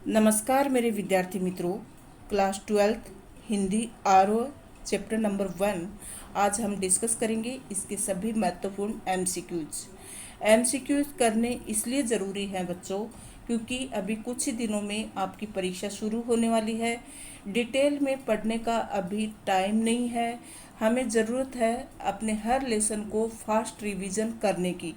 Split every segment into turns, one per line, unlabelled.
नमस्कार मेरे विद्यार्थी मित्रों। Class 12th Hindi RO chapter number 1 आज हम डिस्कस करेंगे इसके सभी महत्वपूर्ण एमसीक्यूज करने इसलिए ज़रूरी हैं बच्चों, क्योंकि अभी कुछ ही दिनों में आपकी परीक्षा शुरू होने वाली है। डिटेल में पढ़ने का अभी टाइम नहीं है। हमें ज़रूरत है अपने हर लेसन को फास्ट रिवीजन करने की।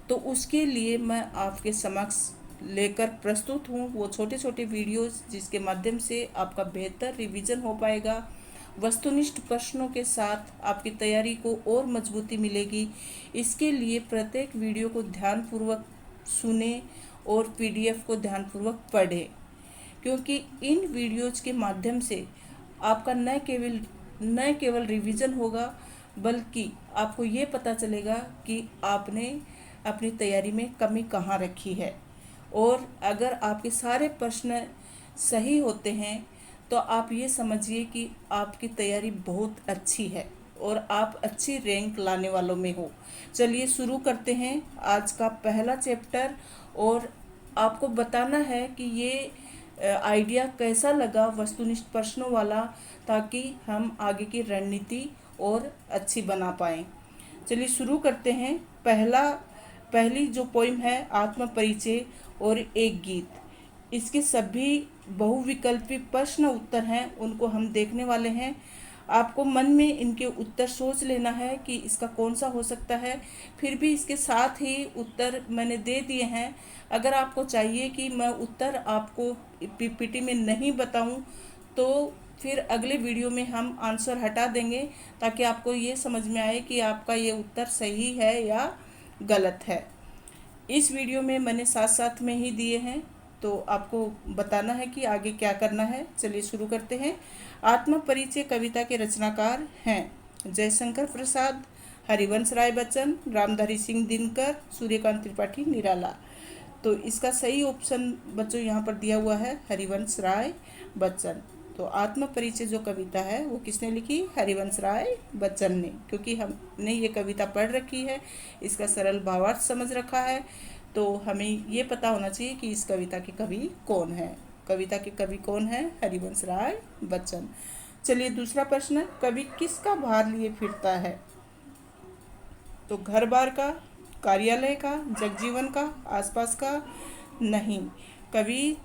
तो उसके लिए मैं आपके समक्ष लेकर प्रस्तुत हूँ वो छोटे छोटे वीडियोस, जिसके माध्यम से आपका बेहतर रिवीजन हो पाएगा। वस्तुनिष्ठ प्रश्नों के साथ आपकी तैयारी को और मजबूती मिलेगी। इसके लिए प्रत्येक वीडियो को ध्यानपूर्वक सुने और पीडीएफ को ध्यानपूर्वक पढ़ें, क्योंकि इन वीडियोज के माध्यम से आपका न केवल रिवीजन होगा, बल्कि आपको ये पता चलेगा कि आपने अपनी तैयारी में कमी कहाँ रखी है। और अगर आपके सारे प्रश्न सही होते हैं तो आप ये समझिए कि आपकी तैयारी बहुत अच्छी है और आप अच्छी रैंक लाने वालों में हो। चलिए शुरू करते हैं आज का पहला चैप्टर। और आपको बताना है कि ये आइडिया कैसा लगा वस्तुनिष्ठ प्रश्नों वाला, ताकि हम आगे की रणनीति और अच्छी बना पाएँ। चलिए शुरू करते हैं। पहली जो पोइम है आत्म परिचय और एक गीत। इसके सभी बहुविकल्पी प्रश्न उत्तर हैं, उनको हम देखने वाले हैं। आपको मन में इनके उत्तर सोच लेना है कि इसका कौन सा हो सकता है। फिर भी इसके साथ ही उत्तर मैंने दे दिए हैं। अगर आपको चाहिए कि मैं उत्तर आपको पीपीटी में नहीं बताऊं, तो फिर अगले वीडियो में हम आंसर हटा देंगे, ताकि आपको ये समझ में आए कि आपका ये उत्तर सही है या गलत है। इस वीडियो में मैंने साथ साथ में ही दिए हैं, तो आपको बताना है कि आगे क्या करना है। चलिए शुरू करते हैं। आत्म परिचय कविता के रचनाकार हैं जयशंकर प्रसाद, हरिवंश राय बच्चन, रामधारी सिंह दिनकर, सूर्यकांत त्रिपाठी निराला। तो इसका सही ऑप्शन बच्चों यहाँ पर दिया हुआ है हरिवंश राय बच्चन। तो आत्म परिचय जो कविता है वो किसने लिखी? हरिवंश राय बच्चन ने। क्योंकि हमने ये कविता पढ़ रखी है, इसका सरल भावार्थ समझ रखा है, तो हमें ये पता होना चाहिए कि इस कविता के कवि कौन है। कविता के कवि कौन है? हरिवंश राय बच्चन। चलिए दूसरा प्रश्न, कवि किसका भार लिए फिरता है? तो घर बार का, कार्यालय का, जगजीवन का, आसपास का? नहीं। कवि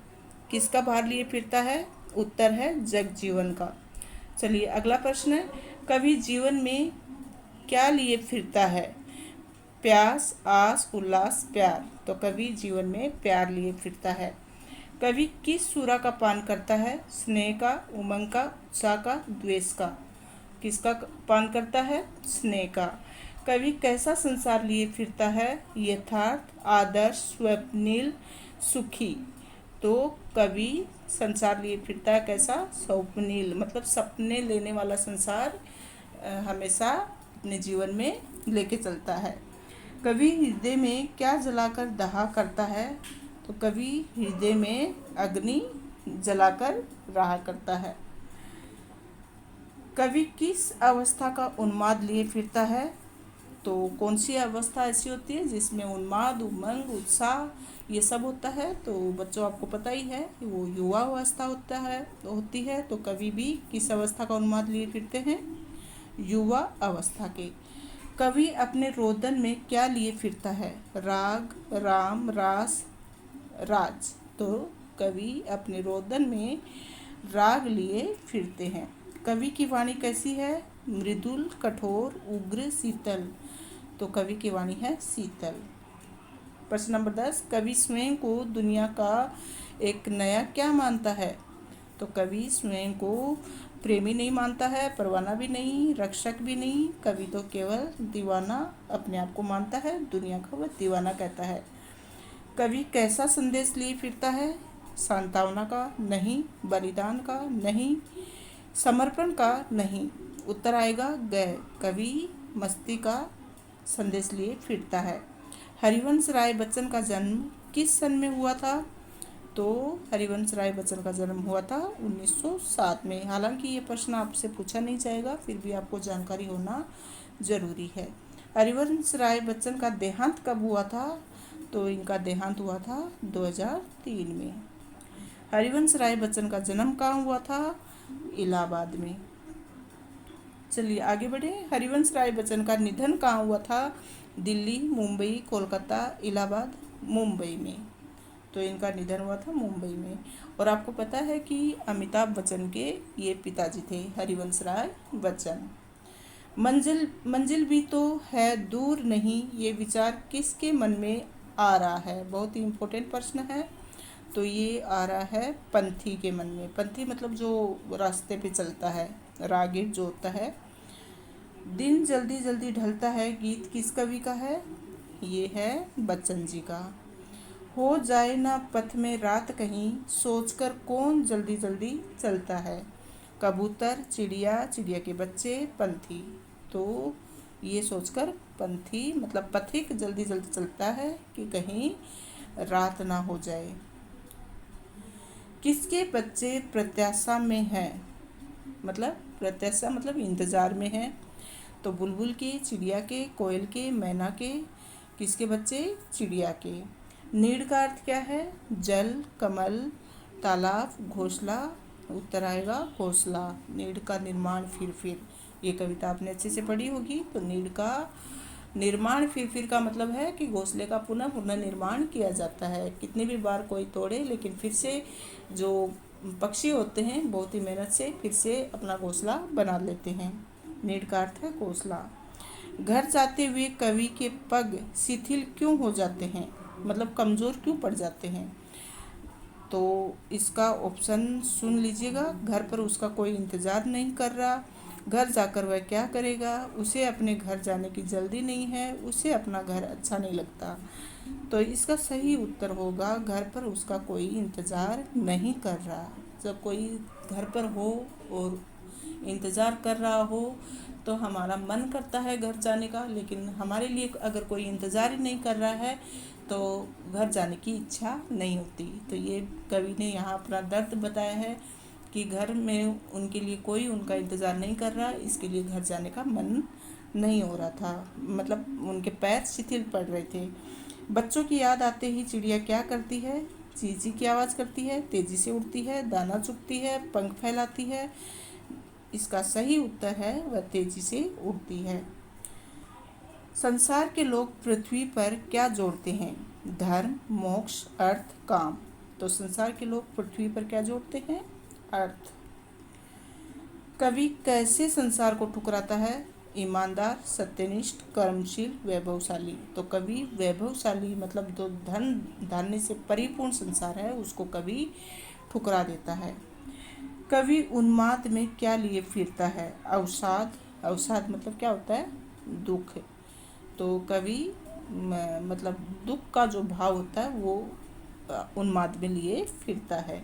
किसका भार लिए फिरता है? उत्तर है जगजीवन का। चलिए अगला प्रश्न है, कवि जीवन में क्या लिए फिरता है? प्यास, आस, उल्लास, प्यार। तो कवि जीवन में प्यार लिए फिरता है। कवि किस सुरा का पान करता है? स्नेह का, उमंग का, उत्साह का, द्वेष का? किसका पान करता है? स्नेह का। कवि कैसा संसार लिए फिरता है? यथार्थ, आदर्श, स्वप्निल, सुखी। तो कवि संसार लिए फिरता है कैसा? स्वप्निल, मतलब सपने लेने वाला संसार हमेशा अपने जीवन में लेके चलता है। कवि हृदय में क्या जलाकर दाह करता है? तो कवि हृदय में अग्नि जलाकर राह करता है। कवि किस अवस्था का उन्माद लिए फिरता है? तो कौन सी अवस्था ऐसी होती है जिसमें उन्माद, उमंग, उत्साह ये सब होता है? तो बच्चों आपको पता ही है वो युवा अवस्था होती है। तो कवि भी किस अवस्था का उन्माद लिए फिरते हैं? युवा अवस्था के। कवि अपने रोदन में क्या लिए फिरता है? राग, राम, रास, राज। तो कवि अपने रोदन में राग लिए फिरते हैं। कवि की वाणी कैसी है? मृदुल, कठोर, उग्र, शीतल। तो कवि की वाणी है शीतल। प्रश्न नंबर 10, कवि स्वयं को दुनिया का एक नया क्या मानता है? तो कवि स्वयं को प्रेमी नहीं मानता है, परवाना भी नहीं, रक्षक भी नहीं। कवि तो केवल दीवाना अपने आप को मानता है, दुनिया को वह दीवाना कहता है। कवि कैसा संदेश लिए फिरता है? सांत्वना का? नहीं। बलिदान का? नहीं। समर्पण का? नहीं। उत्तर आएगा ग। कवि मस्ती का संदेश लिए फिरता है। हरिवंश राय बच्चन का जन्म किस सन में हुआ था? तो हरिवंश राय बच्चन का जन्म हुआ था 1907 में। हालांकि ये प्रश्न आपसे पूछा नहीं जाएगा, फिर भी आपको जानकारी होना जरूरी है। हरिवंश राय बच्चन का देहांत कब हुआ था? तो इनका देहांत हुआ था 2003 में। हरिवंश राय बच्चन का जन्म कहाँ हुआ था? इलाहाबाद में। चलिए आगे बढ़े। हरिवंश राय बच्चन का निधन कहाँ हुआ था? दिल्ली, मुंबई, कोलकाता, इलाहाबाद। मुंबई में। तो इनका निधन हुआ था मुंबई में। और आपको पता है कि अमिताभ बच्चन के ये पिताजी थे, हरिवंश राय बच्चन। मंजिल मंजिल भी तो है दूर नहीं, ये विचार किसके मन में आ रहा है? बहुत ही इम्पोर्टेंट प्रश्न है। तो ये आ रहा है पंथी के मन में। पंथी मतलब जो रास्ते पे चलता है, राहगीर जो होता है। दिन जल्दी जल्दी ढलता है गीत किस कवि का है? ये है बच्चन जी का। हो जाए ना पथ में रात कहीं, सोचकर कौन जल्दी जल्दी चलता है? कबूतर, चिड़िया, चिड़िया के बच्चे, पंथी। तो ये सोचकर पंथी मतलब पथिक जल्दी जल्दी चलता है कि कहीं रात ना हो जाए। किसके बच्चे प्रत्याशा में हैं? मतलब प्रत्याशा मतलब इंतज़ार में है। तो बुलबुल के, चिड़िया के, कोयल के, मैना के। किसके बच्चे? चिड़िया के। नीड़ का अर्थ क्या है? जल, कमल, तालाब, घोंसला। उत्तर आएगा घोंसला। नीड़ का निर्माण फिर ये कविता आपने अच्छे से पढ़ी होगी। तो नीड़ का निर्माण फिर का मतलब है कि घोंसले का पुनः पुनः निर्माण किया जाता है। कितनी भी बार कोई तोड़े लेकिन फिर से जो पक्षी होते हैं बहुत ही मेहनत से फिर से अपना घोंसला बना लेते हैं। नीड़ का अर्थ है घोंसला। घर जाते हुए कवि के पग शिथिल क्यों हो जाते हैं? मतलब कमज़ोर क्यों पड़ जाते हैं? तो इसका ऑप्शन सुन लीजिएगा। घर पर उसका कोई इंतज़ार नहीं कर रहा, घर जाकर वह क्या करेगा, उसे अपने घर जाने की जल्दी नहीं है, उसे अपना घर अच्छा नहीं लगता। तो इसका सही उत्तर होगा घर पर उसका कोई इंतज़ार नहीं कर रहा। जब कोई घर पर हो और इंतज़ार कर रहा हो तो हमारा मन करता है घर जाने का, लेकिन हमारे लिए अगर कोई इंतज़ार ही नहीं कर रहा है तो घर जाने की इच्छा नहीं होती। तो ये कवि ने यहाँ अपना दर्द बताया है कि घर में उनके लिए कोई उनका इंतज़ार नहीं कर रहा, इसके लिए घर जाने का मन नहीं हो रहा था। मतलब उनके पैर शिथिल पड़ रहे थे। बच्चों की याद आते ही चिड़िया क्या करती है? चींची की आवाज़ करती है, तेज़ी से उड़ती है, दाना चुगती है, पंख फैलाती है। इसका सही उत्तर है वह तेज़ी से उड़ती है। संसार के लोग पृथ्वी पर क्या जोड़ते हैं? धर्म, मोक्ष, अर्थ, काम। तो संसार के लोग पृथ्वी पर क्या जोड़ते हैं? अर्थ। कवि कैसे संसार को ठुकराता है? ईमानदार, सत्यनिष्ठ, कर्मशील, वैभवशाली। तो कवि वैभवशाली मतलब जो धन धान्य से परिपूर्ण संसार है उसको कवि ठुकरा देता है। कवि उन्माद में क्या लिए फिरता है? अवसाद। अवसाद मतलब क्या होता है? दुख। तो कवि मतलब दुख का जो भाव होता है वो उन्माद में लिए फिरता है।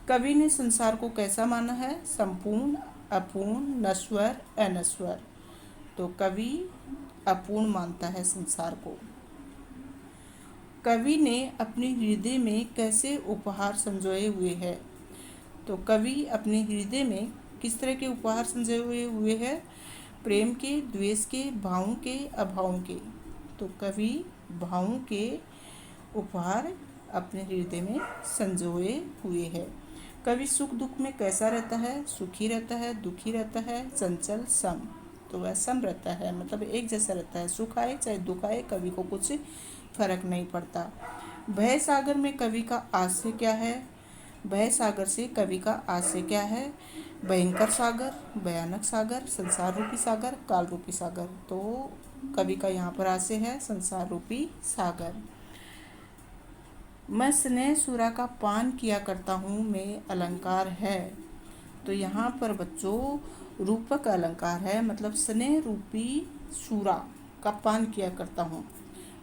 कवि ने संसार को कैसा माना है? संपूर्ण, अपूर्ण, नश्वर, अनश्वर। तो कवि अपूर्ण मानता है संसार को। कवि ने अपने हृदय में कैसे उपहार संजोए हुए है? तो कवि अपने हृदय में किस तरह के उपहार संजोए हुए है? प्रेम के, द्वेष के, भावों के, अभावों के। तो कवि भावों के उपहार अपने हृदय में संजोए हुए है। कवि सुख दुख में कैसा रहता है? सुखी रहता है, दुखी रहता है, चंचल, सम। तो वह सम रहता है मतलब एक जैसा रहता है। सुख आए चाहे दुख आए कवि को कुछ फर्क नहीं पड़ता। भय सागर में कवि का आशय क्या है? भय सागर से कवि का आशय क्या है? भयंकर सागर, भयानक सागर, संसार रूपी सागर, काल रूपी सागर। तो कवि का यहाँ पर आशय है संसार रूपी सागर। मैं स्नेह सुरा का पान किया करता हूँ में अलंकार है। तो यहाँ पर बच्चों रूपक अलंकार है मतलब स्नेह रूपी सुरा का पान किया करता हूँ।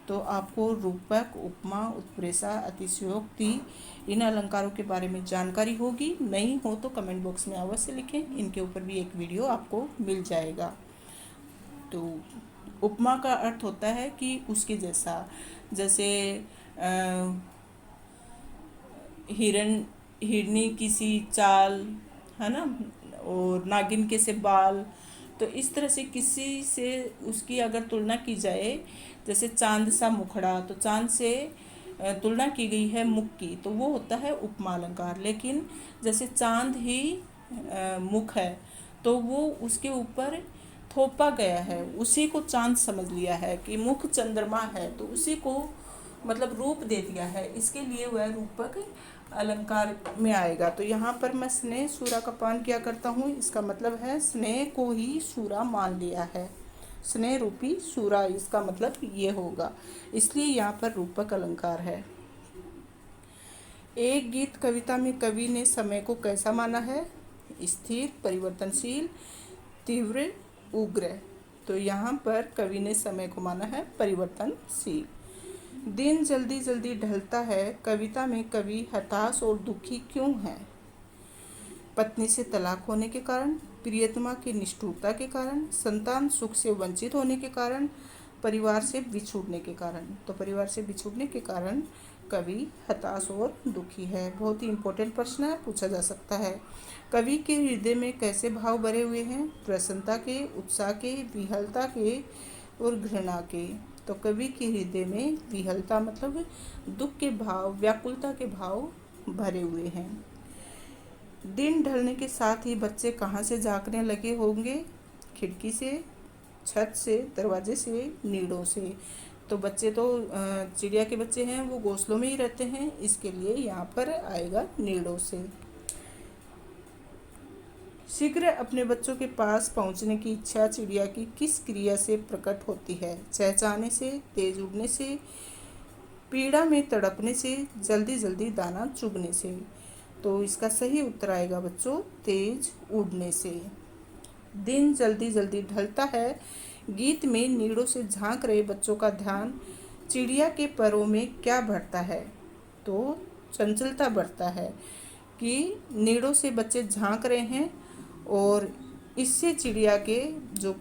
तो आपको रूपक, उपमा, उत्प्रेक्षा, अतिशयोक्ति इन अलंकारों के बारे में जानकारी होगी। नहीं हो तो कमेंट बॉक्स में अवश्य लिखें, इनके ऊपर भी एक वीडियो आपको मिल जाएगा। तो उपमा का अर्थ होता है कि उसके जैसा, जैसे हिरनी की सी चाल है ना, और नागिन के से बाल। तो इस तरह से किसी से उसकी अगर तुलना की जाए, जैसे चांद सा मुखड़ा, तो चांद से तुलना की गई है मुख की, तो वो होता है उपमा अलंकार। लेकिन जैसे चांद ही मुख है, तो वो उसके ऊपर थोपा गया है, उसी को चांद समझ लिया है कि मुख चंद्रमा है, तो उसी को मतलब रूप दे दिया है, इसके लिए वह रूपक अलंकार में आएगा। तो यहाँ पर मैं स्नेह सूरा का पान किया करता हूँ, इसका मतलब है स्नेह को ही सूरा मान लिया है, स्नेह रूपी सूरा, इसका मतलब ये होगा, इसलिए यहाँ पर रूपक अलंकार है। एक गीत कविता में कवि ने समय को कैसा माना है? स्थिर, परिवर्तनशील, तीव्र, उग्र। तो यहाँ पर कवि ने समय को माना है परिवर्तनशील। दिन जल्दी जल्दी ढलता है, कविता में कवि हताश और दुखी क्यों है? पत्नी से तलाक होने के कारण, प्रियतमा की निष्ठुरता के कारण, संतान सुख से वंचित होने के कारण, परिवार से बिछुड़ने के कारण। तो परिवार से बिछुड़ने के कारण कवि हताश और दुखी है। बहुत ही इम्पोर्टेंट प्रश्न है, पूछा जा सकता है। कवि के हृदय में कैसे भाव भरे हुए हैं? प्रसन्नता के, उत्साह के, विहलता के और घृणा के। तो कवि के हृदय में विहलता मतलब दुख के भाव, व्याकुलता के भाव भरे हुए हैं। दिन ढलने के साथ ही बच्चे कहाँ से झांकने लगे होंगे? खिड़की से, छत से, दरवाजे से, नीड़ों से। तो बच्चे तो चिड़िया के बच्चे हैं, वो घोंसलों में ही रहते हैं, इसके लिए यहाँ पर आएगा नीड़ों से। शीघ्र अपने बच्चों के पास पहुँचने की इच्छा चिड़िया की किस क्रिया से प्रकट होती है? चहचहाने से, तेज उड़ने से, पीड़ा में तड़पने से, जल्दी जल्दी दाना चुगने से। तो इसका सही उत्तर आएगा बच्चों तेज उड़ने से। दिन जल्दी जल्दी ढलता है गीत में नीड़ों से झांक रहे बच्चों का ध्यान चिड़िया के परों में क्या बढ़ता है? तो चंचलता बढ़ता है कि नीड़ों से बच्चे झांक रहे हैं और इससे चिड़िया के जो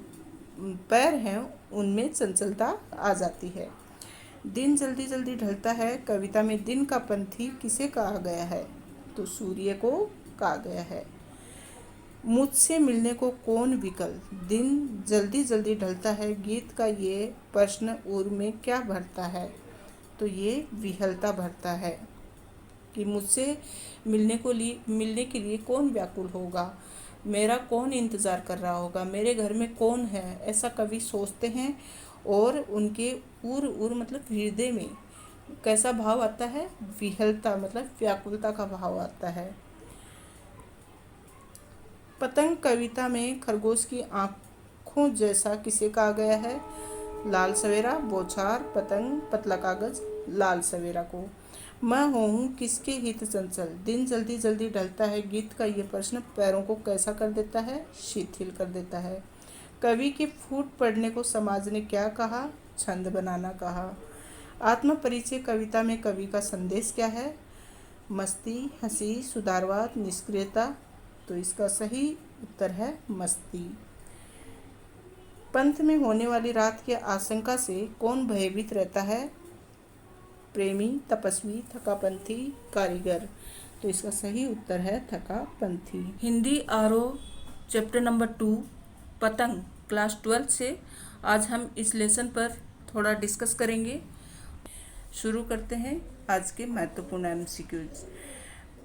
पैर हैं उनमें चंचलता आ जाती है। दिन जल्दी जल्दी ढलता है कविता में दिन का पंथी किसे कहा गया है? तो सूर्य को कहा गया है। मुझसे मिलने को कौन विकल? दिन जल्दी जल्दी ढलता है गीत का ये प्रश्न उर में क्या भरता है? तो ये विहलता भरता है कि मुझसे मिलने के लिए कौन व्याकुल होगा, मेरा कौन इंतज़ार कर रहा होगा, मेरे घर में कौन है, ऐसा कवि सोचते हैं। और उनके उर उर मतलब हृदय में कैसा भाव आता है? विहलता मतलब व्याकुलता का भाव आता है। पतंग कविता में खरगोश की आँखों जैसा किसे कहा गया है? लाल सवेरा, बौछार, पतंग, पतला कागज, लाल सवेरा को। मैं हूँ किसके हित चंचल, दिन जल्दी जल्दी ढलता है गीत का ये प्रश्न पैरों को कैसा कर देता है? शिथिल कर देता है। कवि के फूट पड़ने को समाज ने क्या कहा? छंद बनाना कहा। आत्म परिचय कविता में कवि का संदेश क्या है? मस्ती, हंसी, सुधारवाद, निष्क्रियता। तो इसका सही उत्तर है मस्ती। पंथ में होने वाली रात की आशंका से कौन भयभीत रहता है? प्रेमी, तपस्वी, थकापंथी, कारीगर। तो इसका सही उत्तर है थकापंथी। हिंदी आरो चैप्टर नंबर 2 पतंग क्लास 12 से आज हम इस लेसन पर थोड़ा डिस्कस करेंगे। शुरू करते हैं आज के महत्वपूर्ण एमसीक्यूज।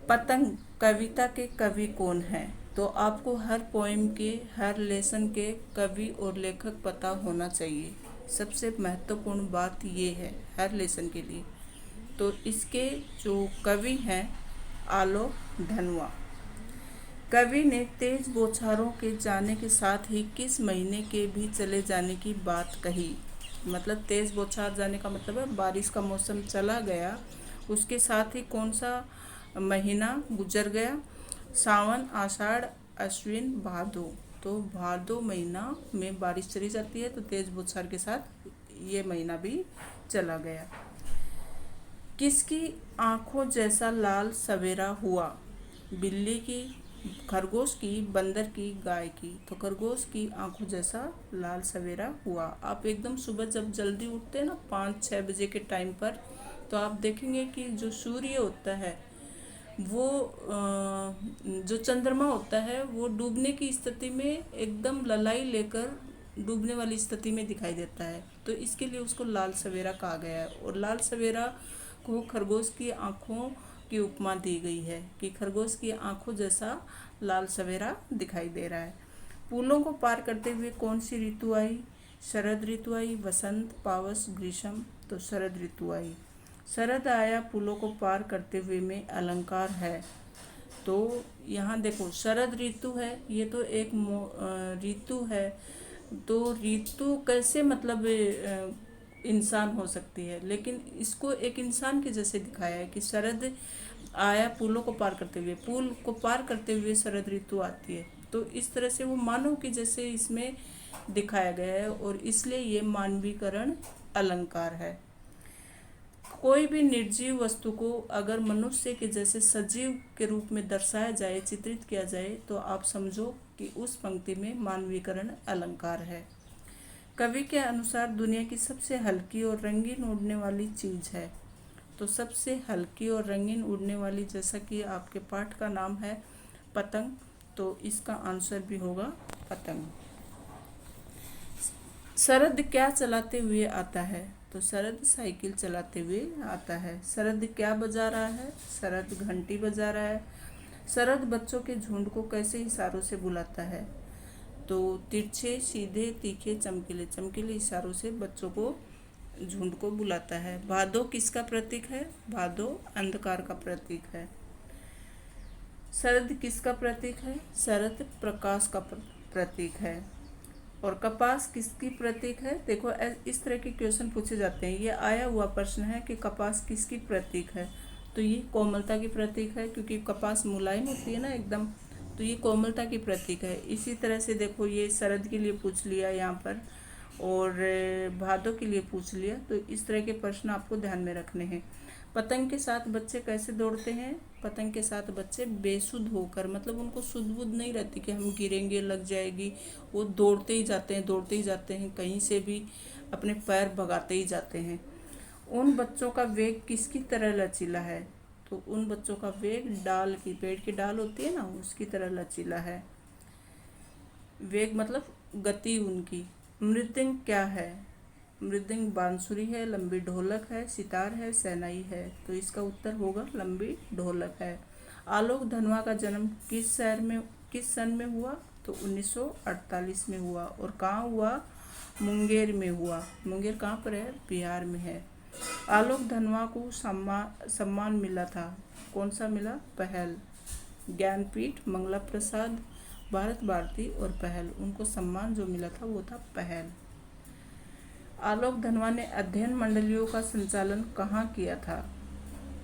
पतंग कविता के कवि कौन हैं? तो आपको हर पोएम के, हर लेसन के कवि और लेखक पता होना चाहिए, सबसे महत्वपूर्ण बात ये है हर लेसन के लिए। तो इसके जो कवि हैं आलोक धनवा। कवि ने तेज बौछारों के जाने के साथ ही किस महीने के भी चले जाने की बात कही? मतलब तेज बौछार जाने का मतलब है बारिश का मौसम चला गया, उसके साथ ही कौन सा महीना गुजर गया? सावन, आषाढ़, अश्विन, भादो। तो भादो महीना में बारिश चली जाती है, तो तेज बौछार के साथ ये महीना भी चला गया। किसकी आँखों जैसा लाल सवेरा हुआ? बिल्ली की, खरगोश की, बंदर की, गाय की। तो खरगोश की आँखों जैसा लाल सवेरा हुआ। आप एकदम सुबह जब जल्दी उठते हैं ना 5-6 बजे के टाइम पर, तो आप देखेंगे कि जो सूर्य होता है वो जो चंद्रमा होता है वो डूबने की स्थिति में एकदम ललाई लेकर डूबने वाली स्थिति में दिखाई देता है। तो इसके लिए उसको लाल सवेरा कहा गया है। और लाल सवेरा को खरगोश की आँखों की उपमा दी गई है कि खरगोश की आँखों जैसा लाल सवेरा दिखाई दे रहा है। फूलों को पार करते हुए कौन सी ऋतु आई? शरद ऋतु आई, वसंत, पावस, ग्रीष्म। तो शरद ऋतु आई। शरद आया फूलों को पार करते हुए में अलंकार है। तो यहाँ देखो शरद ऋतु है, ये तो एक ऋतु है। तो ऋतु कैसे मतलब इंसान हो सकती है, लेकिन इसको एक इंसान के जैसे दिखाया है कि शरद आया फूलों को पार करते हुए, फूल को पार करते हुए शरद ऋतु आती है। तो इस तरह से वो मानव के जैसे इसमें दिखाया गया है और इसलिए ये मानवीकरण अलंकार है। कोई भी निर्जीव वस्तु को अगर मनुष्य के जैसे सजीव के रूप में दर्शाया जाए, चित्रित किया जाए, तो आप समझो कि उस पंक्ति में मानवीकरण अलंकार है। कवि के अनुसार दुनिया की सबसे हल्की और रंगीन उड़ने वाली चीज़ है। तो सबसे हल्की और रंगीन उड़ने वाली, जैसा कि आपके पाठ का नाम है पतंग, तो इसका आंसर भी होगा पतंग। शरद क्या चलाते हुए आता है? तो शरद साइकिल चलाते हुए आता है। शरद क्या बजा रहा है? शरद घंटी बजा रहा है। शरद बच्चों के झुंड को कैसे इशारों से बुलाता है? तो तिरछे, सीधे, तीखे, चमकीले, चमकीले इशारों से बच्चों को झुंड को बुलाता है। भादो किसका प्रतीक है? भादो अंधकार का प्रतीक है। शरद किसका प्रतीक है? शरद प्रकाश का प्रतीक है। और कपास किसकी प्रतीक है? देखो इस तरह के क्वेश्चन पूछे जाते हैं। ये आया हुआ प्रश्न है कि कपास किसकी प्रतीक है? तो ये कोमलता की प्रतीक है, क्योंकि कपास मुलायम होती है ना एकदम, तो ये कोमलता की प्रतीक है। इसी तरह से देखो ये शरद के लिए पूछ लिया यहाँ पर, और भादों के लिए पूछ लिया। तो इस तरह के प्रश्न आपको ध्यान में रखने हैं। पतंग के साथ बच्चे कैसे दौड़ते हैं? पतंग के साथ बच्चे बेसुध होकर, मतलब उनको सुध बुध नहीं रहती कि हम गिरेंगे, लग जाएगी, वो दौड़ते ही जाते हैं, दौड़ते ही जाते हैं, कहीं से भी अपने पैर भगाते ही जाते हैं। उन बच्चों का वेग किसकी तरह लचीला है? तो उन बच्चों का वेग डाल की, पेड़ की डाल होती है ना, उसकी तरह लचीला है। वेग मतलब गति उनकी। मृदंग क्या है? मृदंग बांसुरी है, लंबी ढोलक है, सितार है, शहनाई है। तो इसका उत्तर होगा लंबी ढोलक है। आलोक धनवा का जन्म किस शहर में, किस सन में हुआ? तो 1948 में हुआ। और कहाँ हुआ? मुंगेर में हुआ। मुंगेर कहाँ पर है? बिहार में है। आलोक धनवा को सम्मान मिला था, कौन सा मिला? पहल। ज्ञानपीठ, मंगला प्रसाद, भारत भारती और पहल, उनको सम्मान जो मिला था वो था पहल। आलोक धनवा ने अध्ययन मंडलियों का संचालन कहाँ किया था?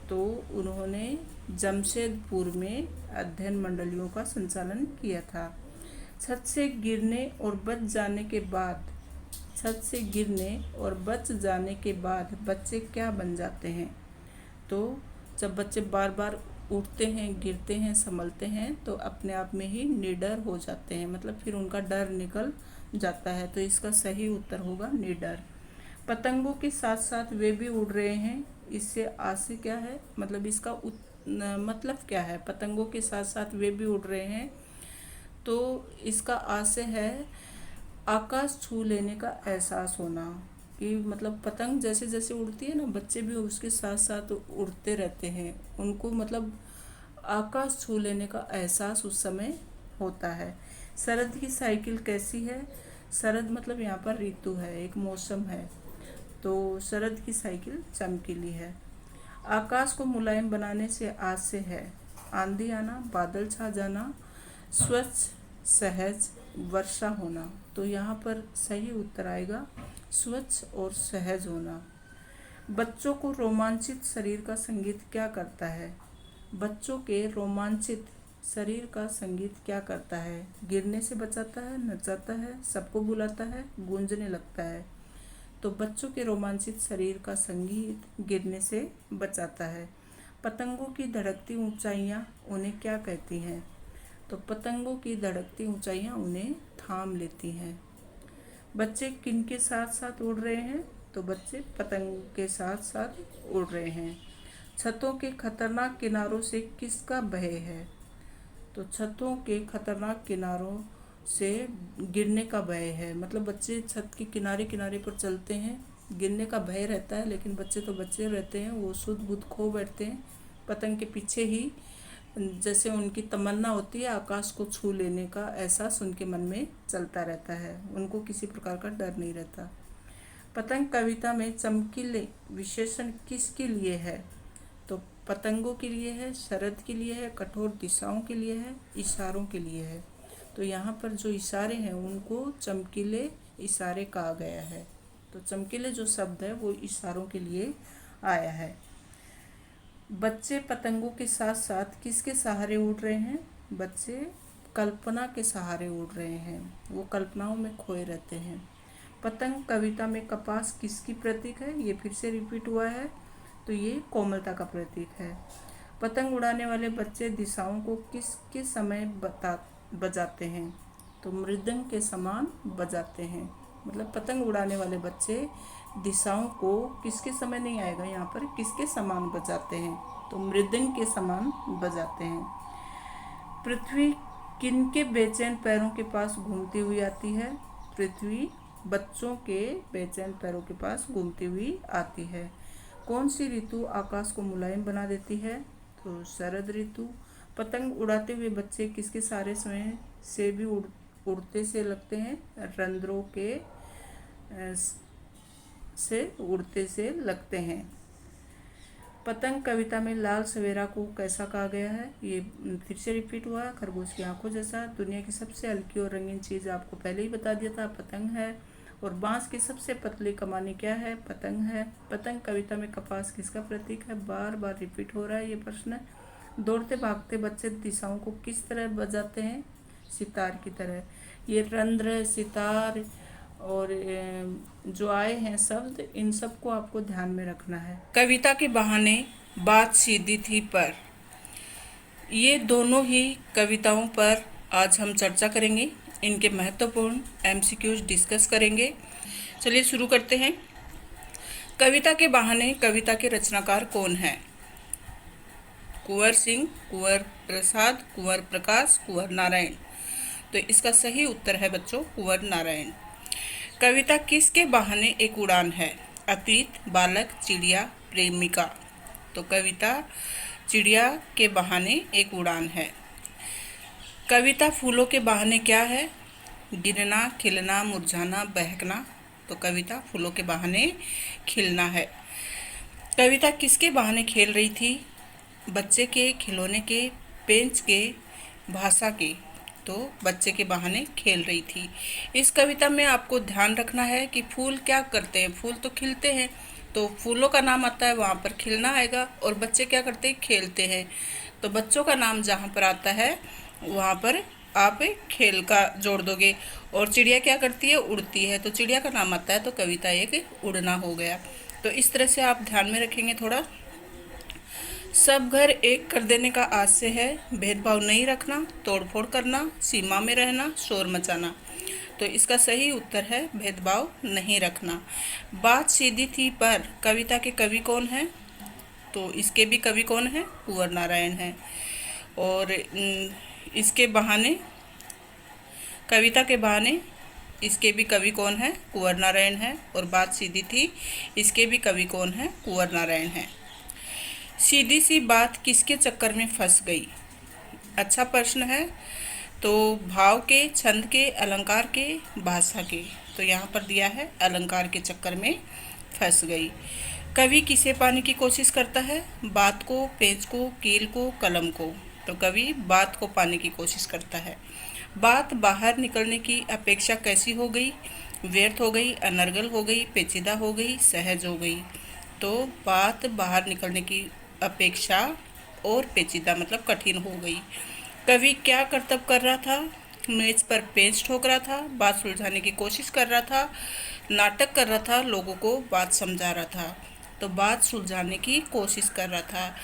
तो उन्होंने जमशेदपुर में अध्ययन मंडलियों का संचालन किया था। छत से गिरने और बच जाने के बाद, छत से गिरने और बच जाने के बाद बच्चे क्या बन जाते हैं? तो जब बच्चे बार बार उठते हैं, गिरते हैं, संभलते हैं, तो अपने आप में ही निडर हो जाते हैं, मतलब फिर उनका डर निकल जाता है। तो इसका सही उत्तर होगा निडर। पतंगों के साथ साथ वे भी उड़ रहे हैं, इससे आशय क्या है, मतलब इसका मतलब क्या है? पतंगों के साथ साथ वे भी उड़ रहे हैं, तो इसका आशय है आकाश छू लेने का एहसास होना, कि मतलब पतंग जैसे जैसे उड़ती है ना, बच्चे भी उसके साथ साथ उड़ते रहते हैं, उनको मतलब आकाश छू लेने का एहसास उस समय होता है। शरद की साइकिल कैसी है? शरद मतलब यहाँ पर ऋतु है, एक मौसम है, तो शरद की साइकिल चमकीली है। आकाश को मुलायम बनाने से आशय है आंधी आना, बादल छा जाना, स्वच्छ, सहज, वर्षा होना। तो यहाँ पर सही उत्तर आएगा स्वच्छ और सहज होना। बच्चों को रोमांचित शरीर का संगीत क्या करता है? बच्चों के रोमांचित शरीर का संगीत क्या करता है? गिरने से बचाता है, नचाता है, सबको बुलाता है, गूंजने लगता है। तो बच्चों के रोमांचित शरीर का संगीत गिरने से बचाता है। पतंगों की धड़कती ऊंचाइयां उन्हें क्या कहती हैं? तो पतंगों की धड़कती ऊंचाइयां उन्हें थाम लेती हैं। बच्चे किन के साथ साथ उड़ रहे हैं? तो बच्चे पतंग के साथ साथ उड़ रहे हैं। छतों के खतरनाक किनारों से किसका भय है? तो छतों के खतरनाक किनारों से गिरने का भय है, मतलब बच्चे छत के किनारे किनारे पर चलते हैं गिरने का भय रहता है, लेकिन बच्चे तो बच्चे रहते हैं, वो शुद्ध बुद्ध खो बैठते हैं पतंग के पीछे ही। जैसे उनकी तमन्ना होती है आकाश को छू लेने का, एहसास उनके मन में चलता रहता है, उनको किसी प्रकार का डर नहीं रहता। पतंग कविता में चमकीले विशेषण किसके लिए है? तो पतंगों के लिए है, शरद के लिए है, कठोर दिशाओं के लिए है, इशारों के लिए है। तो यहाँ पर जो इशारे हैं उनको चमकीले इशारे कहा गया है। तो चमकीले जो शब्द है वो इशारों के लिए आया है। बच्चे पतंगों के साथ साथ किसके सहारे उड़ रहे हैं? बच्चे कल्पना के सहारे उड़ रहे हैं, वो कल्पनाओं में खोए रहते हैं। पतंग कविता में कपास किसकी प्रतीक है? ये फिर से रिपीट हुआ है, तो ये कोमलता का प्रतीक है। पतंग उड़ाने वाले बच्चे दिशाओं को किसके समय बजाते हैं? तो मृदंग के समान बजाते हैं। मतलब पतंग उड़ाने वाले बच्चे दिशाओं को किसके समय नहीं आएगा यहाँ पर, किसके समान बजाते हैं? तो मृदंग के समान बजाते हैं। पृथ्वी किनके बेचैन पैरों के पास घूमती हुई आती है? पृथ्वी बच्चों के बेचैन पैरों के पास घूमती हुई आती है। कौन सी ऋतु आकाश को मुलायम बना देती है? तो शरद ऋतु। पतंग उड़ाते हुए बच्चे किसके सहारे से भी उड़ते से लगते हैं? रंध्रों के से उड़ते से लगते हैं। पतंग कविता में लाल सवेरा को कैसा कहा गया है? ये फिर से रिपीट हुआ, खरगोश की आंखों जैसा। दुनिया की सबसे हल्की और रंगीन चीज़ आपको पहले ही बता दिया था, पतंग है। और बांस की सबसे पतली कमानी क्या है? पतंग है। पतंग कविता में कपास किसका प्रतीक है? बार बार रिपीट हो रहा है ये प्रश्न। दौड़ते भागते बच्चे दिशाओं को किस तरह बजाते हैं? सितार की तरह। ये रंध्र, सितार और जो आए हैं शब्द, इन सब को आपको ध्यान में रखना है। कविता के बहाने बात सीधी थी पर, ये दोनों ही कविताओं पर आज हम चर्चा करेंगे, इनके महत्वपूर्ण MCQs डिस्कस करेंगे। चलिए शुरू करते हैं। कविता के बहाने कविता के रचनाकार कौन हैं? कुंवर सिंह, कुंवर प्रसाद, कुंवर प्रकाश, कुंवर नारायण। तो इसका सही उत्तर है बच्चों कुंवर नारायण। कविता किसके बहाने एक उड़ान है? अतीत, बालक, चिड़िया, प्रेमिका। तो कविता चिड़िया के बहाने एक उड़ान है। कविता फूलों के बहाने क्या है? गिरना, खिलना, मुरझाना, बहकना। तो कविता फूलों के बहाने खिलना है। कविता किसके बहाने खेल रही थी? बच्चे के, खिलौने के, पेंच के, भाषा के। तो बच्चे के बहाने खेल रही थी। इस कविता में आपको ध्यान रखना है कि फूल क्या करते हैं? फूल तो खिलते हैं, तो फूलों का नाम आता है वहाँ पर खिलना आएगा, और बच्चे क्या करते हैं? खेलते हैं। तो बच्चों का नाम जहाँ पर आता है वहाँ पर आप खेल का जोड़ दोगे। और चिड़िया क्या करती है? उड़ती है, तो चिड़िया का नाम आता है, तो कविता एक उड़ना हो गया। तो इस तरह से आप ध्यान में रखेंगे थोड़ा। सब घर एक कर देने का आशय है, भेदभाव नहीं रखना, तोड़फोड़ करना, सीमा में रहना, शोर मचाना। तो इसका सही उत्तर है भेदभाव नहीं रखना। बात सीधी थी पर कविता के कवि कौन हैं? तो इसके भी कवि कौन हैं? कुंवर नारायण हैं। और इसके बहाने, कविता के बहाने इसके भी कवि कौन है? कुंवर नारायण है। और बात सीधी थी, इसके भी कवि कौन है? कुंवर नारायण है। सीधी सी बात किसके चक्कर में फंस गई? अच्छा प्रश्न है। तो भाव के, छंद के, अलंकार के, भाषा के। तो यहाँ पर दिया है अलंकार के चक्कर में फंस गई। कवि किसे पाने की कोशिश करता है? बात को, पेंच को, कील को, कलम को। तो कवि बात को पाने की कोशिश करता है। बात बाहर निकलने की अपेक्षा कैसी हो गई? व्यर्थ हो गई, अनर्गल हो गई, पेचीदा हो गई, सहज हो गई। तो बात बाहर निकलने की अपेक्षा और पेचीदा मतलब कठिन हो गई। कवि क्या करतब कर रहा था? मेज पर पेंच ठोक रहा था, बात सुलझाने की कोशिश कर रहा था, नाटक कर रहा था, लोगों को बात समझा रहा था। तो बात सुलझाने की कोशिश कर रहा था।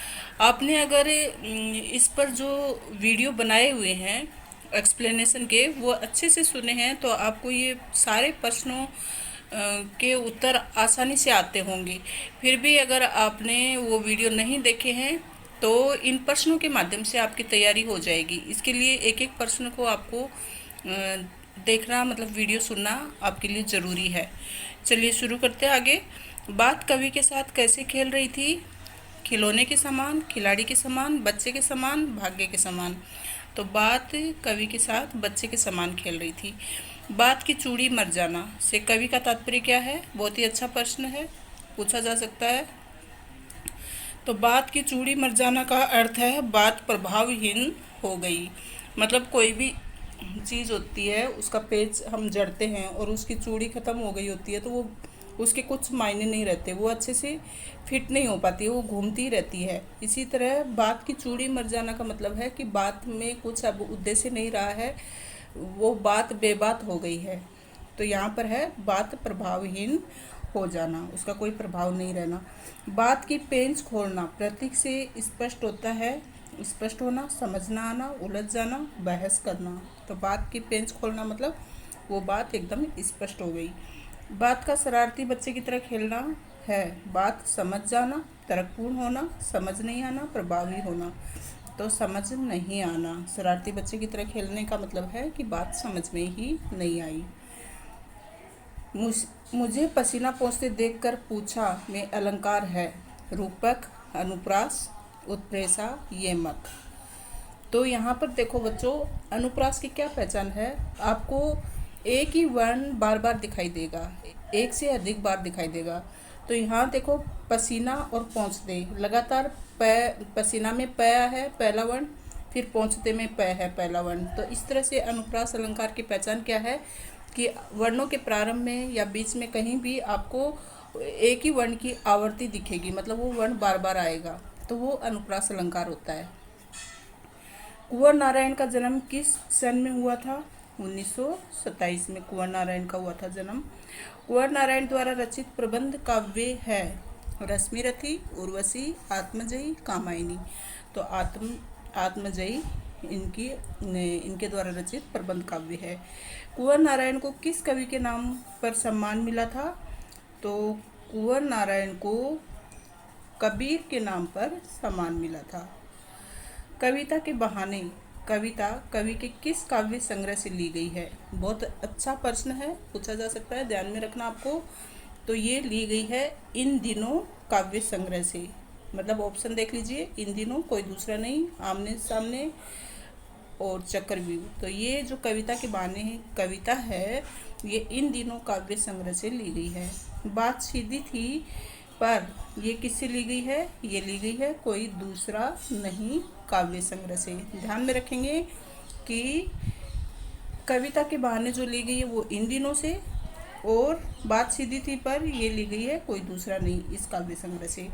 आपने अगर इस पर जो वीडियो बनाए हुए हैं एक्सप्लेनेशन के, वो अच्छे से सुने हैं, तो आपको ये सारे प्रश्नों के उत्तर आसानी से आते होंगे। फिर भी अगर आपने वो वीडियो नहीं देखे हैं तो इन प्रश्नों के माध्यम से आपकी तैयारी हो जाएगी। इसके लिए एक एक प्रश्न को आपको देखना मतलब वीडियो सुनना आपके लिए ज़रूरी है। चलिए शुरू करते हैं आगे। बात कवि के साथ कैसे खेल रही थी? खिलौने के समान, खिलाड़ी के समान, बच्चे के समान, भाग्य के समान। तो बात कवि के साथ बच्चे के समान खेल रही थी। बात की चूड़ी मर जाना से कवि का तात्पर्य क्या है? बहुत ही अच्छा प्रश्न है, पूछा जा सकता है। तो बात की चूड़ी मर जाना का अर्थ है बात प्रभावहीन हो गई। मतलब कोई भी चीज़ होती है, उसका पेच हम जड़ते हैं और उसकी चूड़ी ख़त्म हो गई होती है, तो वो उसके कुछ मायने नहीं रहते, वो अच्छे से फिट नहीं हो पाती है, वो घूमती रहती है। इसी तरह बात की चूड़ी मर जाना का मतलब है कि बात में कुछ अब उद्देश्य नहीं रहा है, वो बात बेबात हो गई है। तो यहाँ पर है बात प्रभावहीन हो जाना, उसका कोई प्रभाव नहीं रहना। बात की पेंच खोलना प्रतीक से स्पष्ट होता है, स्पष्ट होना, समझना आना, उलझ जाना, बहस करना। तो बात की पेंच खोलना मतलब वो बात एकदम स्पष्ट हो गई। बात का शरारती बच्चे की तरह खेलना है बात समझ जाना, तर्कपूर्ण होना, समझ नहीं आना, प्रभावी होना। तो समझ नहीं आना, शरारती बच्चे की तरह खेलने का मतलब है कि बात समझ में ही नहीं आई। मुझे पसीना पोंछते देखकर पूछा में अलंकार है रूपक, अनुप्रास, उत्प्रेक्षा, येमक। तो यहाँ पर देखो बच्चों, अनुप्रास की क्या पहचान है? आपको एक ही वर्ण बार बार दिखाई देगा, एक से अधिक बार दिखाई देगा। तो यहाँ देखो पसीना और पहुँचते लगातार पसीना में प है पहला वर्ण, फिर पहुँचते में प है पहला वर्ण। तो इस तरह से अनुप्रास अलंकार की पहचान क्या है कि वर्णों के प्रारंभ में या बीच में कहीं भी आपको एक ही वर्ण की आवर्ती दिखेगी, मतलब वो वर्ण बार बार आएगा, तो वो अनुप्रास अलंकार होता है। कुंवर नारायण का जन्म किस सन में हुआ था? 1927 में कुंवर नारायण का हुआ था जन्म। कुंवर नारायण द्वारा रचित प्रबंध काव्य है रश्मिरथी, उर्वशी, आत्मजयी, कामायनी। तो आत्मजयी इनके द्वारा रचित प्रबंध काव्य है। कुंवर नारायण को किस कवि के नाम पर सम्मान मिला था? तो कुंवर नारायण को कबीर के नाम पर सम्मान मिला था। कविता के बहाने कविता कवि के किस काव्य संग्रह से ली गई है? बहुत अच्छा प्रश्न है, पूछा जा सकता है, ध्यान में रखना आपको। तो ये ली गई है इन दिनों काव्य संग्रह से। मतलब ऑप्शन देख लीजिए, इन दिनों, कोई दूसरा नहीं, आमने सामने और चक्रव्यूह। तो ये जो कविता के बहाने कविता है, ये इन दिनों काव्य संग्रह से ली गई है। बात सीधी थी पर ये किससे ली गई है? ये ली गई है कोई दूसरा नहीं, काव्य संग्रह से। ध्यान में रखेंगे कि कविता के बहाने जो ली गई है वो इन दिनों से, और बात सीधी थी पर ये ली गई है कोई दूसरा नहीं, इस काव्य संग्रह से।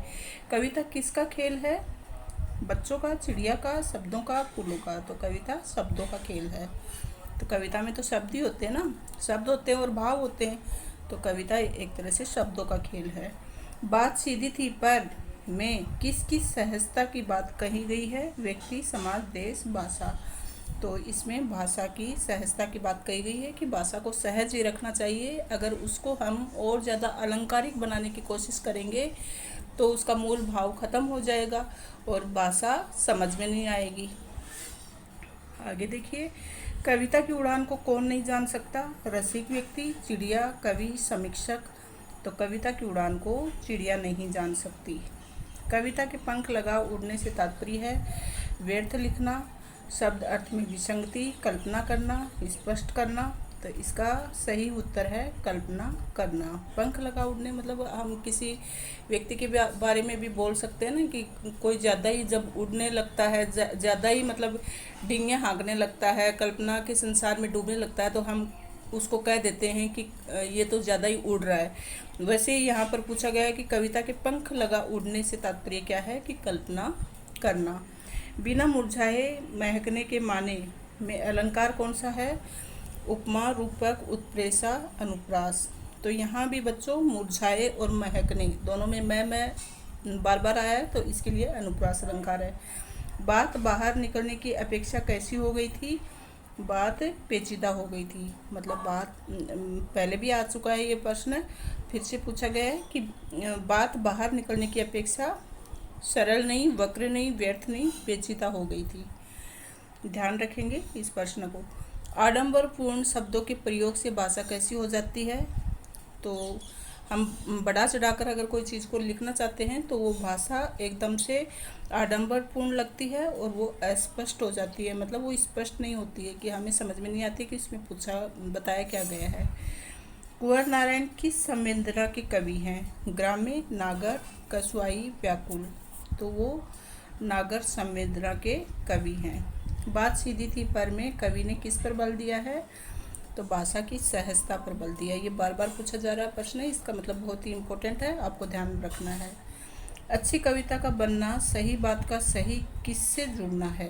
कविता किसका खेल है? बच्चों का, चिड़िया का, शब्दों का, फूलों का। तो कविता शब्दों का खेल है। तो कविता में तो शब्द ही होते हैं ना, शब्द होते हैं और भाव होते हैं, तो कविता एक तरह से शब्दों का खेल है। बात सीधी थी पर में किसकी सहजता की बात कही गई है? व्यक्ति, समाज, देश, भाषा। तो इसमें भाषा की सहजता की बात कही गई है कि भाषा को सहज ही रखना चाहिए। अगर उसको हम और ज़्यादा अलंकारिक बनाने की कोशिश करेंगे तो उसका मूल भाव खत्म हो जाएगा और भाषा समझ में नहीं आएगी। आगे देखिए, कविता की उड़ान को कौन नहीं जान सकता? रसिक व्यक्ति, चिड़िया, कवि, समीक्षक। तो कविता की उड़ान को चिड़िया नहीं जान सकती। कविता के पंख लगा उड़ने से तात्पर्य है व्यर्थ लिखना, शब्द अर्थ में विसंगति, कल्पना करना, स्पष्ट करना। तो इसका सही उत्तर है कल्पना करना। पंख लगा उड़ने मतलब हम किसी व्यक्ति के बारे में भी बोल सकते हैं ना कि कोई ज़्यादा ही जब उड़ने लगता है, ज़्यादा ही मतलब डींगे हाँकने लगता है, कल्पना के संसार में डूबने लगता है, तो हम उसको कह देते हैं कि ये तो ज़्यादा ही उड़ रहा है। वैसे ही यहाँ पर पूछा गया है कि कविता के पंख लगा उड़ने से तात्पर्य क्या है? कि कल्पना करना। बिना मुरझाए महकने के माने में अलंकार कौन सा है? उपमा, रूपक, उत्प्रेक्षा, अनुप्रास। तो यहाँ भी बच्चों मुरझाए और महकने दोनों में मैं बार बार आया है, तो इसके लिए अनुप्रास अलंकार है। बात बाहर निकलने की अपेक्षा कैसी हो गई थी? बात पेचीदा हो गई थी। मतलब बात पहले भी आ चुका है ये प्रश्न, फिर से पूछा गया है कि बात बाहर निकलने की अपेक्षा सरल नहीं, वक्र नहीं, व्यर्थ नहीं, पेचीदा हो गई थी। ध्यान रखेंगे इस प्रश्न को। आडंबरपूर्ण शब्दों के प्रयोग से भाषा कैसी हो जाती है? तो हम बढ़ा चढ़ाकर अगर कोई चीज़ को लिखना चाहते हैं तो वो भाषा एकदम से आडंबरपूर्ण लगती है और वो अस्पष्ट हो जाती है, मतलब वो स्पष्ट नहीं होती है, कि हमें समझ में नहीं आती कि इसमें बताया क्या गया है। कुंवर नारायण किस संवेदना के कवि हैं? ग्राम्य, नागर, कसवाई, व्याकुल। तो वो नागर संवेदना के कवि हैं। बात सीधी थी पर में कवि ने किस पर बल दिया है? तो भाषा की सहजता पर बल दिया। ये बार बार पूछा जा रहा प्रश्न है, इसका मतलब बहुत ही इम्पोर्टेंट है, आपको ध्यान रखना है। अच्छी कविता का बनना सही बात का सही किससे जुड़ना है?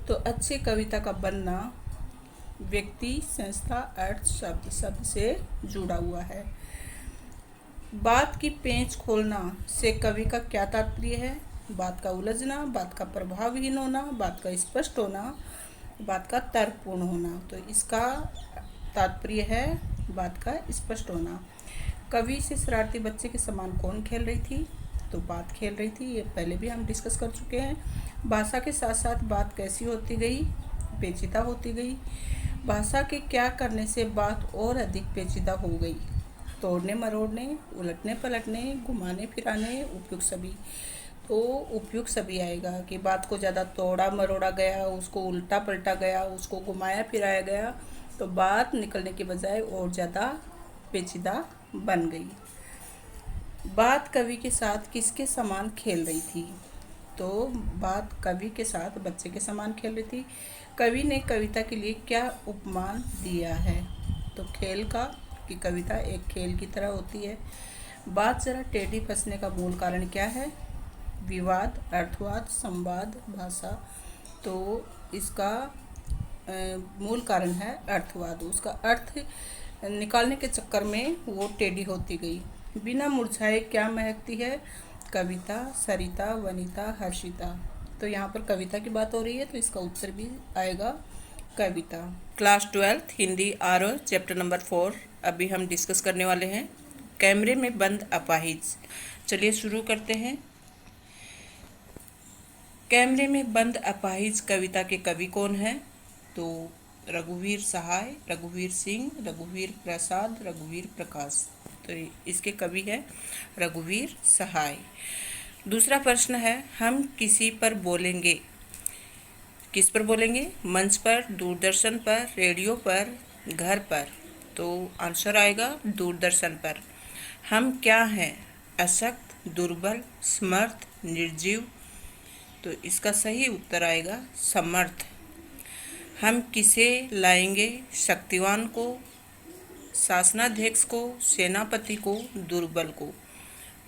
तो अच्छी कविता का बनना व्यक्ति, संस्था, अर्थ, शब्द से जुड़ा हुआ है। बात की पेंच खोलना से कवि का क्या तात्पर्य है? बात का उलझना, बात का प्रभावहीन होना, बात का स्पष्ट होना, बात का तर्कपूर्ण होना। तो इसका तात्पर्य है बात का स्पष्ट होना। कवि से शरारती बच्चे के समान कौन खेल रही थी? तो बात खेल रही थी, ये पहले भी हम डिस्कस कर चुके हैं। भाषा के साथ साथ बात कैसी होती गई? पेचीदा होती गई। भाषा के क्या करने से बात और अधिक पेचीदा हो गई? तोड़ने मरोड़ने, उलटने पलटने, घुमाने फिराने, उपयुक्त सभी। तो उपयुक्त सभी आएगा कि बात को ज़्यादा तोड़ा मरोड़ा गया, उसको उल्टा पलटा गया, उसको घुमाया फिराया गया, तो बात निकलने के बजाय और ज़्यादा पेचीदा बन गई। बात कवि के साथ किसके समान खेल रही थी? तो बात कवि के साथ बच्चे के समान खेल रही थी। कवि ने कविता के लिए क्या उपमान दिया है? तो खेल का, कि कविता एक खेल की तरह होती है। बात जरा टेढ़ी फंसने का मूल कारण क्या है? विवाद, अर्थवाद, संवाद, भाषा। तो इसका मूल कारण है अर्थवाद। उसका अर्थ निकालने के चक्कर में वो टेढ़ी होती गई। बिना मुरझाए क्या महकती है? कविता, सरिता, वनिता, हर्षिता। तो यहाँ पर कविता की बात हो रही है, तो इसका उत्तर भी आएगा कविता। क्लास 12 हिंदी आर चैप्टर नंबर 4 अभी हम डिस्कस करने वाले हैं। कैमरे में बंद अपाहिज। चलिए शुरू करते हैं। कैमरे में बंद अपाहिज कविता के कवि कौन हैं? तो रघुवीर सहाय, रघुवीर सिंह, रघुवीर प्रसाद, रघुवीर प्रकाश। तो इसके कवि हैं रघुवीर सहाय। दूसरा प्रश्न है, हम किसी पर बोलेंगे? किस पर बोलेंगे? मंच पर, दूरदर्शन पर, रेडियो पर, घर पर। तो आंसर आएगा दूरदर्शन पर। हम क्या हैं? अशक्त, दुर्बल, समर्थ, निर्जीव। तो इसका सही उत्तर आएगा समर्थ। हम किसे लाएंगे? शक्तिवान को, शासनाध्यक्ष को, सेनापति को, दुर्बल को।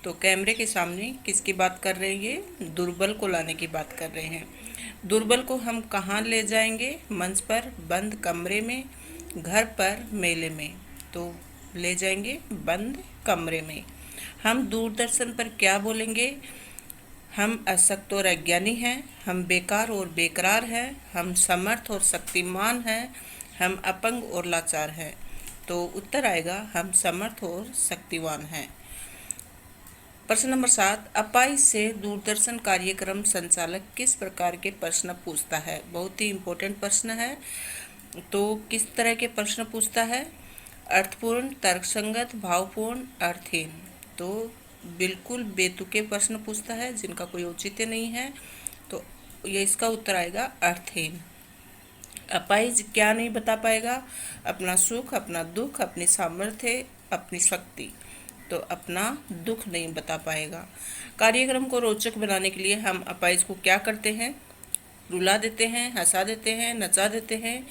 तो कैमरे के सामने किसकी बात कर रहे हैं? ये दुर्बल को लाने की बात कर रहे हैं। दुर्बल को हम कहाँ ले जाएंगे? मंच पर, बंद कमरे में, घर पर, मेले में। तो ले जाएंगे बंद कमरे में। हम दूरदर्शन पर क्या बोलेंगे? हम अशक्त और अज्ञानी हैं, हम बेकार और बेकरार हैं, हम समर्थ और शक्तिमान हैं, हम अपंग और लाचार हैं। तो उत्तर आएगा हम समर्थ और शक्तिवान हैं। प्रश्न नंबर 7, अपाहिज से दूरदर्शन कार्यक्रम संचालक किस प्रकार के प्रश्न पूछता है? बहुत ही इम्पोर्टेंट प्रश्न है। तो किस तरह के प्रश्न पूछता है? अर्थपूर्ण, तर्कसंगत, भावपूर्ण, अर्थहीन। तो बिल्कुल बेतुके प्रश्न पूछता है जिनका कोई औचित्य नहीं है। तो ये इसका उत्तर आएगा अर्थहीन। अपाहिज क्या नहीं बता पाएगा? अपना सुख, अपना दुख, अपनी सामर्थ्य, अपनी शक्ति। तो अपना दुख नहीं बता पाएगा। कार्यक्रम को रोचक बनाने के लिए हम अपाहिज को क्या करते हैं? रुला देते हैं, हंसा देते हैं, नचा देते हैं,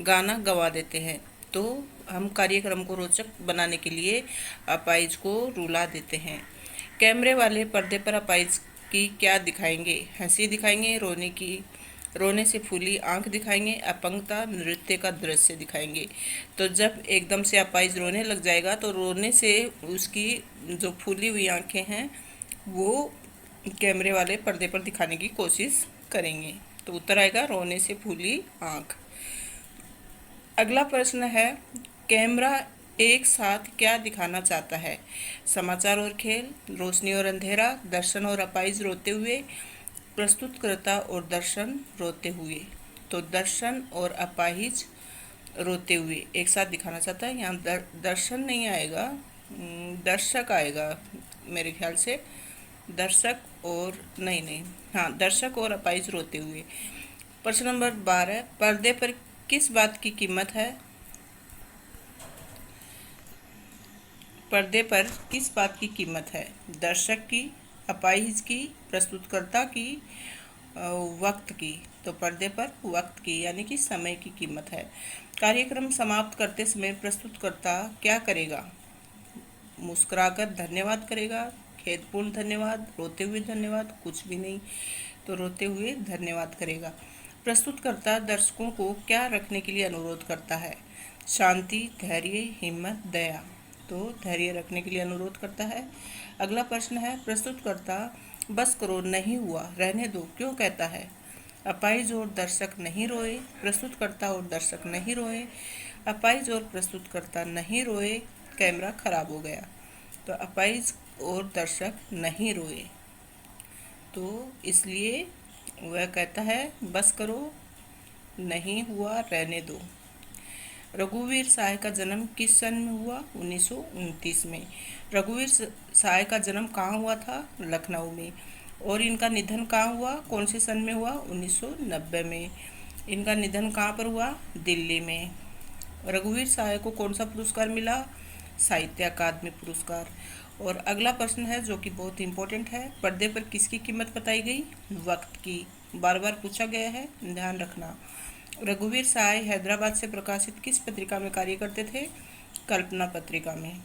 गाना गवा देते हैं। तो हम कार्यक्रम को रोचक बनाने के लिए अपाहिज को रुला देते हैं। कैमरे वाले पर्दे पर अपाहिज की क्या दिखाएंगे? हंसी दिखाएंगे, रोने से फूली आंख दिखाएंगे, अपंगता, नृत्य का दृश्य दिखाएंगे। तो जब एकदम से अपाहिज रोने लग जाएगा तो रोने से उसकी जो फूली हुई आंखें हैं वो कैमरे वाले पर्दे पर दिखाने की कोशिश करेंगे। तो उत्तर आएगा रोने से फूली आंख। अगला प्रश्न है, कैमरा एक साथ क्या दिखाना चाहता है? समाचार और खेल, रोशनी और अंधेरा, दर्शन और अपाहिज रोते हुए, प्रस्तुतकर्ता और दर्शन रोते हुए। तो दर्शन और अपाहिज रोते हुए एक साथ दिखाना चाहता है। यहाँ दर्शन नहीं आएगा, दर्शक आएगा मेरे ख्याल से। दर्शक और नहीं, हाँ, दर्शक और अपाहिज रोते हुए। प्रश्न नंबर 12, पर्दे पर किस बात की कीमत है? पर्दे पर किस बात की कीमत है? दर्शक की, अपाहिज की, प्रस्तुतकर्ता की, वक्त की। तो पर्दे पर वक्त की यानी कि समय की कीमत है। कार्यक्रम समाप्त करते समय प्रस्तुतकर्ता क्या करेगा? मुस्कुराकर धन्यवाद करेगा, खेदपूर्ण धन्यवाद, रोते हुए धन्यवाद, कुछ भी नहीं, तो रोते हुए धन्यवाद करेगा। प्रस्तुतकर्ता दर्शकों को क्या रखने के लिए अनुरोध करता है? शांति, धैर्य, हिम्मत, दया। तो धैर्य रखने के लिए अनुरोध करता है। अगला प्रश्न है, प्रस्तुतकर्ता बस करो, नहीं हुआ, रहने दो, क्यों कहता है? अपाहिज और दर्शक नहीं रोए, प्रस्तुतकर्ता और दर्शक नहीं रोए, अपाहिज और प्रस्तुतकर्ता नहीं रोए, कैमरा खराब हो गया। तो अपाहिज और दर्शक नहीं रोए, तो इसलिए वह कहता है बस करो, नहीं हुआ, रहने दो। रघुवीर साय का जन्म किस सन में हुआ? 1929 में। रघुवीर साय का जन्म कहाँ हुआ था? लखनऊ में। और इनका निधन कहाँ हुआ? कौन से सन में हुआ? 1990 में। इनका निधन कहाँ पर हुआ? दिल्ली में। रघुवीर साय को कौन सा पुरस्कार मिला? साहित्य अकादमी पुरस्कार। और अगला प्रश्न है जो कि बहुत इंपॉर्टेंट है, पर्दे पर किसकी कीमत बताई गई? वक्त की। बार बार पूछा गया है, ध्यान रखना। रघुवीर साय हैदराबाद से प्रकाशित किस पत्रिका में कार्य करते थे? कल्पना पत्रिका में।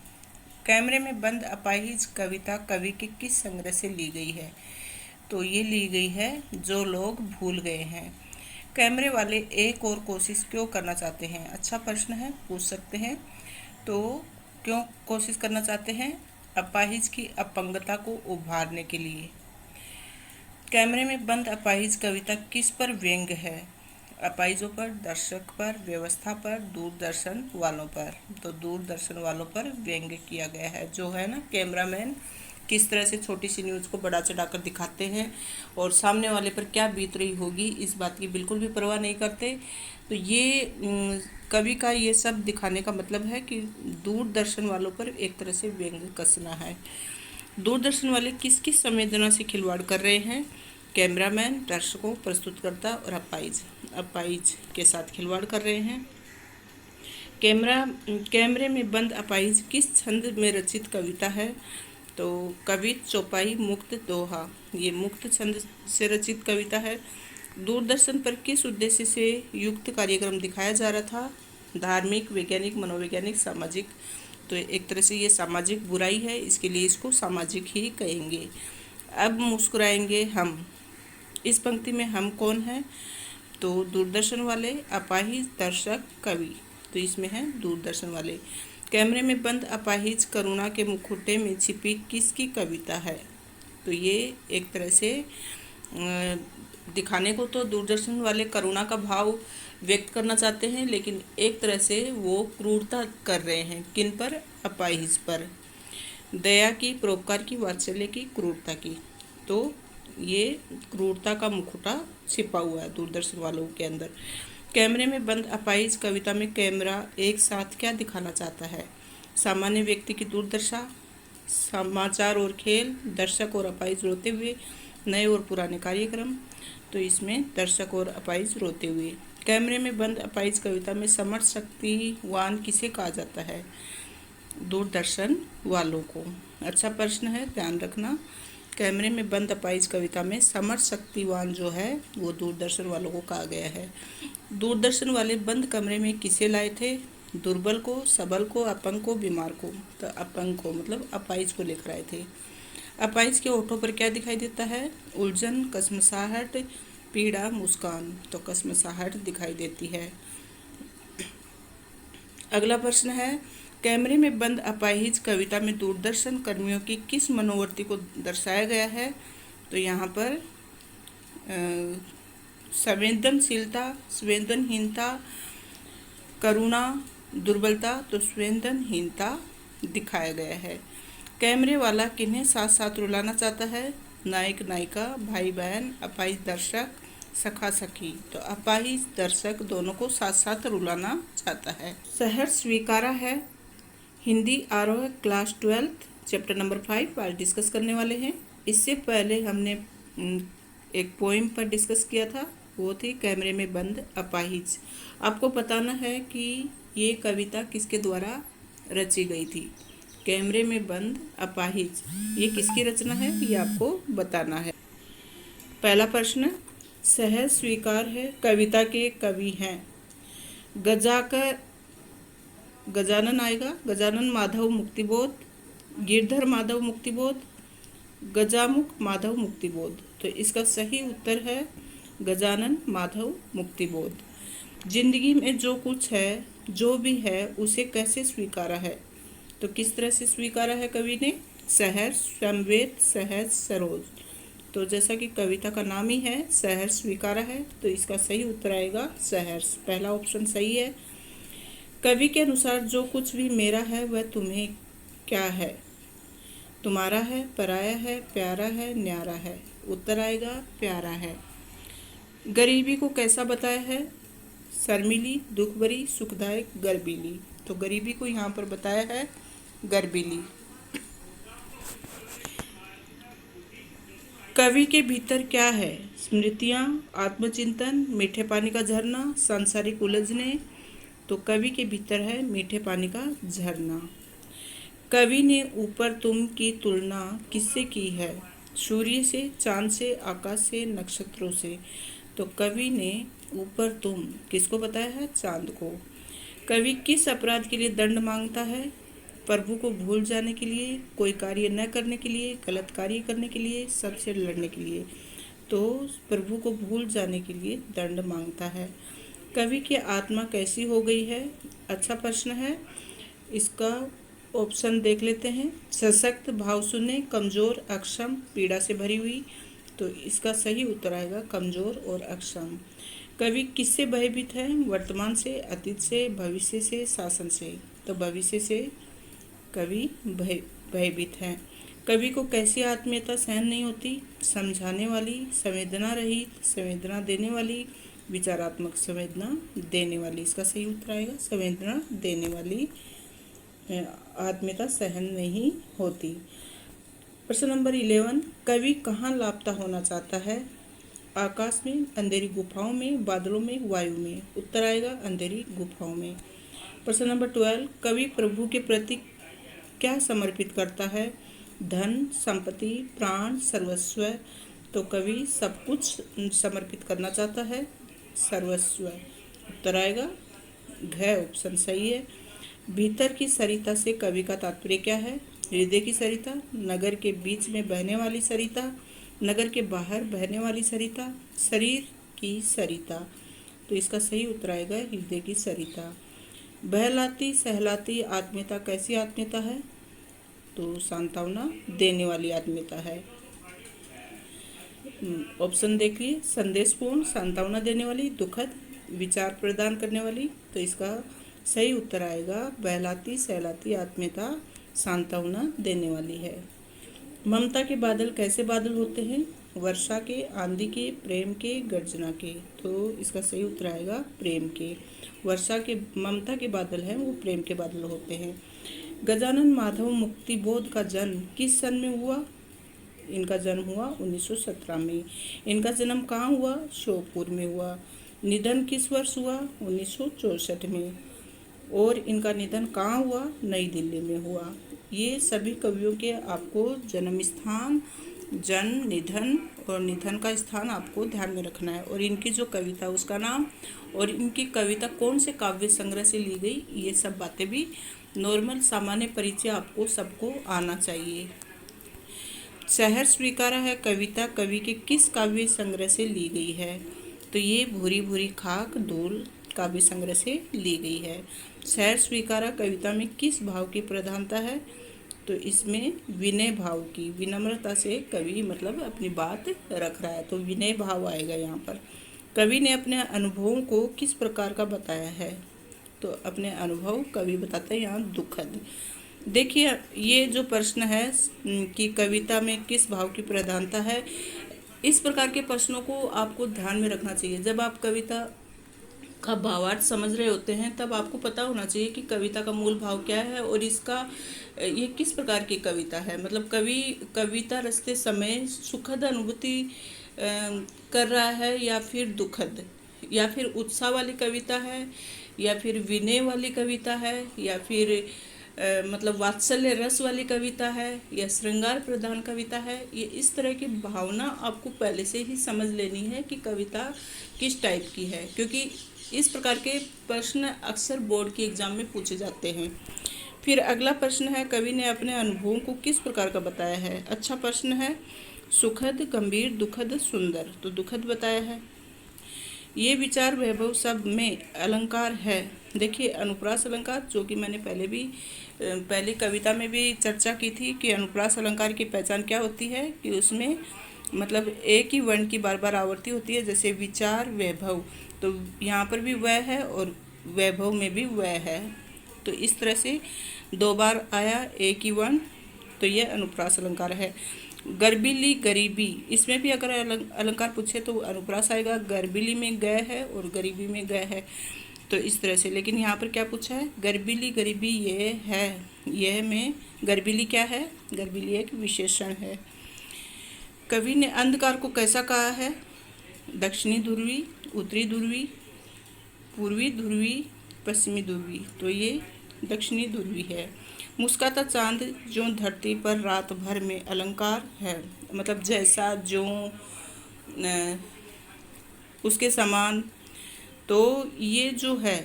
कैमरे में बंद अपाहिज कविता कवि के किस संग्रह से ली गई है? तो ये ली गई है जो लोग भूल गए हैं। कैमरे वाले एक और कोशिश क्यों करना चाहते हैं? अच्छा प्रश्न है, पूछ सकते हैं। तो क्यों कोशिश करना चाहते हैं? अपाहिज की अपंगता को उभारने के लिए। कैमरे में बंद अपाहिज कविता किस पर व्यंग्य है? अपाहिजों पर, दर्शक पर, व्यवस्था पर, दूरदर्शन वालों पर। तो दूरदर्शन वालों पर व्यंग्य किया गया है। जो है ना, कैमरामैन किस तरह से छोटी सी न्यूज़ को बड़ा चढ़ाकर दिखाते हैं और सामने वाले पर क्या बीत रही होगी इस बात की बिल्कुल भी परवाह नहीं करते। तो ये कवि का ये सब दिखाने का मतलब है कि दूरदर्शन वालों पर एक तरह से व्यंग्य कसना है। दूरदर्शन वाले किस किस संवेदना से खिलवाड़ कर रहे हैं? कैमरामैन, दर्शकों, प्रस्तुतकर्ता और अपाहिज के साथ खिलवाड़ कर रहे हैं। कैमरे में बंद अपाहिज किस छंद में रचित कविता है? तो कवित, चौपाई, मुक्त, दोहा। ये मुक्त छंद से रचित कविता है। दूरदर्शन पर किस उद्देश्य से युक्त कार्यक्रम दिखाया जा रहा था? धार्मिक, वैज्ञानिक, मनोवैज्ञानिक, सामाजिक। तो एक तरह से ये सामाजिक बुराई है, इसके लिए इसको सामाजिक ही कहेंगे। अब मुस्कुराएंगे हम। इस पंक्ति में हम कौन हैं? तो दूरदर्शन वाले, अपाहिज, दर्शक, कवि। तो इसमें है दूरदर्शन वाले। कैमरे में बंद अपाहिज करुणा के मुखौटे में छिपी किसकी कविता है? तो ये एक तरह से दिखाने को तो दूरदर्शन वाले करुणा का भाव व्यक्त करना चाहते हैं, लेकिन एक तरह से वो क्रूरता कर रहे हैं। किन पर? अपाहिज पर। दया की, परोपकार की, वात्सल्य की, क्रूरता की। तो ये क्रूरता का मुखौटा छिपा हुआ है दूरदर्शन वालों के अंदर। कैमरे में बंद अपाहिज कविता में कैमरा एक साथ क्या दिखाना चाहता है? सामान्य व्यक्ति की दुर्दशा, समाचार और खेल, दर्शक और अपाहिज रोते हुए, नए और पुराने कार्यक्रम। तो इसमें दर्शक और अपाहिज रोते हुए। कैमरे में बंद अपाहिज कविता में समर्थ शक्तिवान किसे कहा जाता है? दूरदर्शन वालों को। अच्छा प्रश्न है, ध्यान रखना। कैमरे में बंद अपाहिज कविता में समर्थ शक्तिवान जो है वो दूरदर्शन वालों को कहा गया है। दूरदर्शन वाले बंद कमरे में किसे लाए थे? दुर्बल को, सबल को, अपंग को, बीमार को। तो अपंग को मतलब अपाहिज को लेकर आए थे। अपाहिज के होठों पर क्या दिखाई देता है? उलझन, कसमसाहट, पीड़ा, मुस्कान। तो कसमसाहट दिखाई देती है। अगला प्रश्न है, कैमरे में बंद अपाहिज कविता में दूरदर्शन कर्मियों की किस मनोवृत्ति को दर्शाया गया है? तो यहाँ पर संवेदनशीलता, संवेदनहीनता, करुणा, दुर्बलता। तो संवेदनहीनता दिखाया गया है। कैमरे वाला किन्हें साथ साथ रुलाना चाहता है? नायक, नायिका, भाई बहन, अपाहिज दर्शक, सखा सखी। तो अपाहिज दर्शक दोनों को साथ साथ रुलाना चाहता है। शहर स्वीकारा है हिंदी आरोह क्लास 12 चैप्टर नंबर 5 आज डिस्कस करने वाले हैं। इससे पहले हमने एक पोइम पर डिस्कस किया था, वो थी कैमरे में बंद अपाहिज। आपको बताना है कि ये कविता किसके द्वारा रची गई थी। कैमरे में बंद अपाहिज ये किसकी रचना है, ये आपको बताना है। पहला प्रश्न, सहज स्वीकार है कविता के कवि हैं। गजाकर गजानन आएगा, गजानन माधव मुक्तिबोध, गिरधर माधव मुक्तिबोध, गजामुख माधव मुक्तिबोध। तो इसका सही उत्तर है गजानन माधव मुक्तिबोध। जिंदगी में जो कुछ है, जो भी है, उसे कैसे स्वीकारा है। तो किस तरह से स्वीकारा है कवि ने, सहर्ष, समवेत, सहज, सरोज। तो जैसा कि कविता का नाम ही है सहर्ष स्वीकारा है, तो इसका सही उत्तर आएगा सहर्ष। पहला ऑप्शन सही है। कवि के अनुसार जो कुछ भी मेरा है वह तुम्हें क्या है, तुम्हारा है, पराया है, प्यारा है, न्यारा है। उत्तर आएगा प्यारा है। गरीबी को कैसा बताया है, शर्मिली, दुखभरी, सुखदायक, गर्बीली। तो गरीबी को यहाँ पर बताया है गर्बीली। कवि के भीतर क्या है, स्मृतियाँ, आत्मचिंतन, मीठे पानी का झरना, सांसारिक उलझने। तो कवि के भीतर है मीठे पानी का झरना। कवि ने ऊपर तुम की तुलना किससे की है, सूर्य से, चांद से, आकाश से, नक्षत्रों से। तो कवि ने ऊपर तुम किसको बताया है, चांद को। कवि किस अपराध के लिए दंड मांगता है, प्रभु को भूल जाने के लिए, कोई कार्य न करने के लिए, गलत कार्य करने के लिए, सबसे लड़ने के लिए। तो प्रभु को भूल जाने के लिए दंड मांगता है। कवि की आत्मा कैसी हो गई है, अच्छा प्रश्न है। इसका ऑप्शन देख लेते हैं। सशक्त, भावशून्य, कमजोर, अक्षम, पीड़ा से भरी हुई। तो इसका सही उत्तर आएगा कमजोर और अक्षम। कवि किससे भयभीत है, वर्तमान से, अतीत से, भविष्य से, शासन से। तो भविष्य से कवि भयभीत है। कवि को कैसी आत्मीयता सहन नहीं होती, समझाने वाली, संवेदना रहित, संवेदना देने वाली, विचारात्मक, संवेदना देने वाली। इसका सही उत्तर आएगा संवेदना देने वाली आत्मीयता सहन नहीं होती। प्रश्न नंबर 11, कवि कहाँ लापता होना चाहता है, आकाश में, अंधेरी गुफाओं में, बादलों में, वायु में। उत्तर आएगा अंधेरी गुफाओं में। प्रश्न नंबर 12, कवि प्रभु के प्रति क्या समर्पित करता है, धन, संपत्ति, प्राण, सर्वस्व। तो कवि सब कुछ समर्पित करना चाहता है, सर्वस्व। उत्तर आएगा घ ऑप्शन सही है। भीतर की सरिता से कवि का तात्पर्य क्या है, हृदय की सरिता, नगर के बीच में बहने वाली सरिता, नगर के बाहर बहने वाली सरिता, शरीर की सरिता। तो इसका सही उत्तर आएगा हृदय की सरिता। बहलाती सहलाती आत्मीयता कैसी आत्मीयता है, तो सांत्वना देने वाली आत्मीयता है। ऑप्शन देखिए, संदेशपूर्ण, सांत्वना देने वाली, दुखद, विचार प्रदान करने वाली। तो इसका सही उत्तर आएगा बहलाती सहलाती आत्मीयता सांत्वना देने वाली है। ममता के बादल कैसे बादल होते हैं, वर्षा के, आंधी के, प्रेम के, गर्जना के। तो इसका सही उत्तर आएगा प्रेम के। वर्षा के, ममता के बादल हैं वो प्रेम के बादल होते हैं। गजानन माधव मुक्तिबोध का जन्म किस सन में हुआ, इनका जन्म हुआ 1917 में। इनका जन्म कहाँ हुआ, श्योपुर में हुआ। निधन किस वर्ष हुआ, 1964 में। और इनका निधन कहाँ हुआ, नई दिल्ली में हुआ। ये सभी कवियों के आपको जन्म स्थान, जन्म, निधन और निधन का स्थान आपको ध्यान में रखना है। और इनकी जो कविता उसका नाम और इनकी कविता कौन से काव्य संग्रह से ली गई, ये सब बातें भी नॉर्मल सामान्य परिचय आपको सबको आना चाहिए। शहर स्वीकारा है कविता कवि के किस काव्य संग्रह से ली गई है, तो ये भूरी भूरी खाक धूल काव्य संग्रह से ली गई है। शहर स्वीकारा कविता में किस भाव की प्रधानता है, तो इसमें विनय भाव की, विनम्रता से कवि मतलब अपनी बात रख रहा है, तो विनय भाव आएगा यहाँ पर। कवि ने अपने अनुभवों को किस प्रकार का बताया है, तो अपने अनुभव कवि बताते हैं यहाँ दुखद। देखिए ये जो प्रश्न है कि कविता में किस भाव की प्रधानता है, इस प्रकार के प्रश्नों को आपको ध्यान में रखना चाहिए। जब आप कविता का भावार्थ समझ रहे होते हैं तब आपको पता होना चाहिए कि कविता का मूल भाव क्या है और इसका ये किस प्रकार की कविता है। मतलब कवि कविता रचते समय सुखद अनुभूति कर रहा है या फिर दुखद, या फिर उत्साह वाली कविता है, या फिर विनय वाली कविता है, या फिर मतलब वात्सल्य रस वाली कविता है, या श्रृंगार प्रधान कविता है। ये इस तरह की भावना आपको पहले से ही समझ लेनी है कि कविता किस टाइप की है, क्योंकि इस प्रकार के प्रश्न अक्सर बोर्ड के एग्जाम में पूछे जाते हैं। फिर अगला प्रश्न है, कवि ने अपने अनुभवों को किस प्रकार का बताया है। अच्छा प्रश्न है, सुखद, गंभीर, दुखद, सुंदर। तो दुखद बताया है। ये विचार वैभव शब्द में अलंकार है। देखिए अनुप्रास अलंकार, जो कि मैंने पहली कविता में भी चर्चा की थी कि अनुप्रास अलंकार की पहचान क्या होती है, कि उसमें मतलब एक ही वर्ण की बार बार आवृत्ति होती है। जैसे विचार, वैभव, तो यहाँ पर भी वह है और वैभव में भी वह है, तो इस तरह से 2 बार आया एक ही वर्ण, तो यह अनुप्रास अलंकार है। गर्बिली, गरीबी, इसमें भी अगर अलंकार पूछे तो अनुप्रास आएगा। गर्बिली में ग है और गरीबी में ग है, तो इस तरह से। लेकिन यहाँ पर क्या पूछा है, गर्बिली गरीबी ये है, यह में गर्बिली क्या है, गर्बिली एक विशेषण है। कवि ने अंधकार को कैसा कहा है, दक्षिणी ध्रुवी, उत्तरी ध्रुवी, पूर्वी ध्रुवी, पश्चिमी ध्रुवी, तो ये दक्षिणी ध्रुवी है। मुस्काता चांद जो धरती पर रात भर में अलंकार है, मतलब जैसा जो उसके समान। तो ये जो है,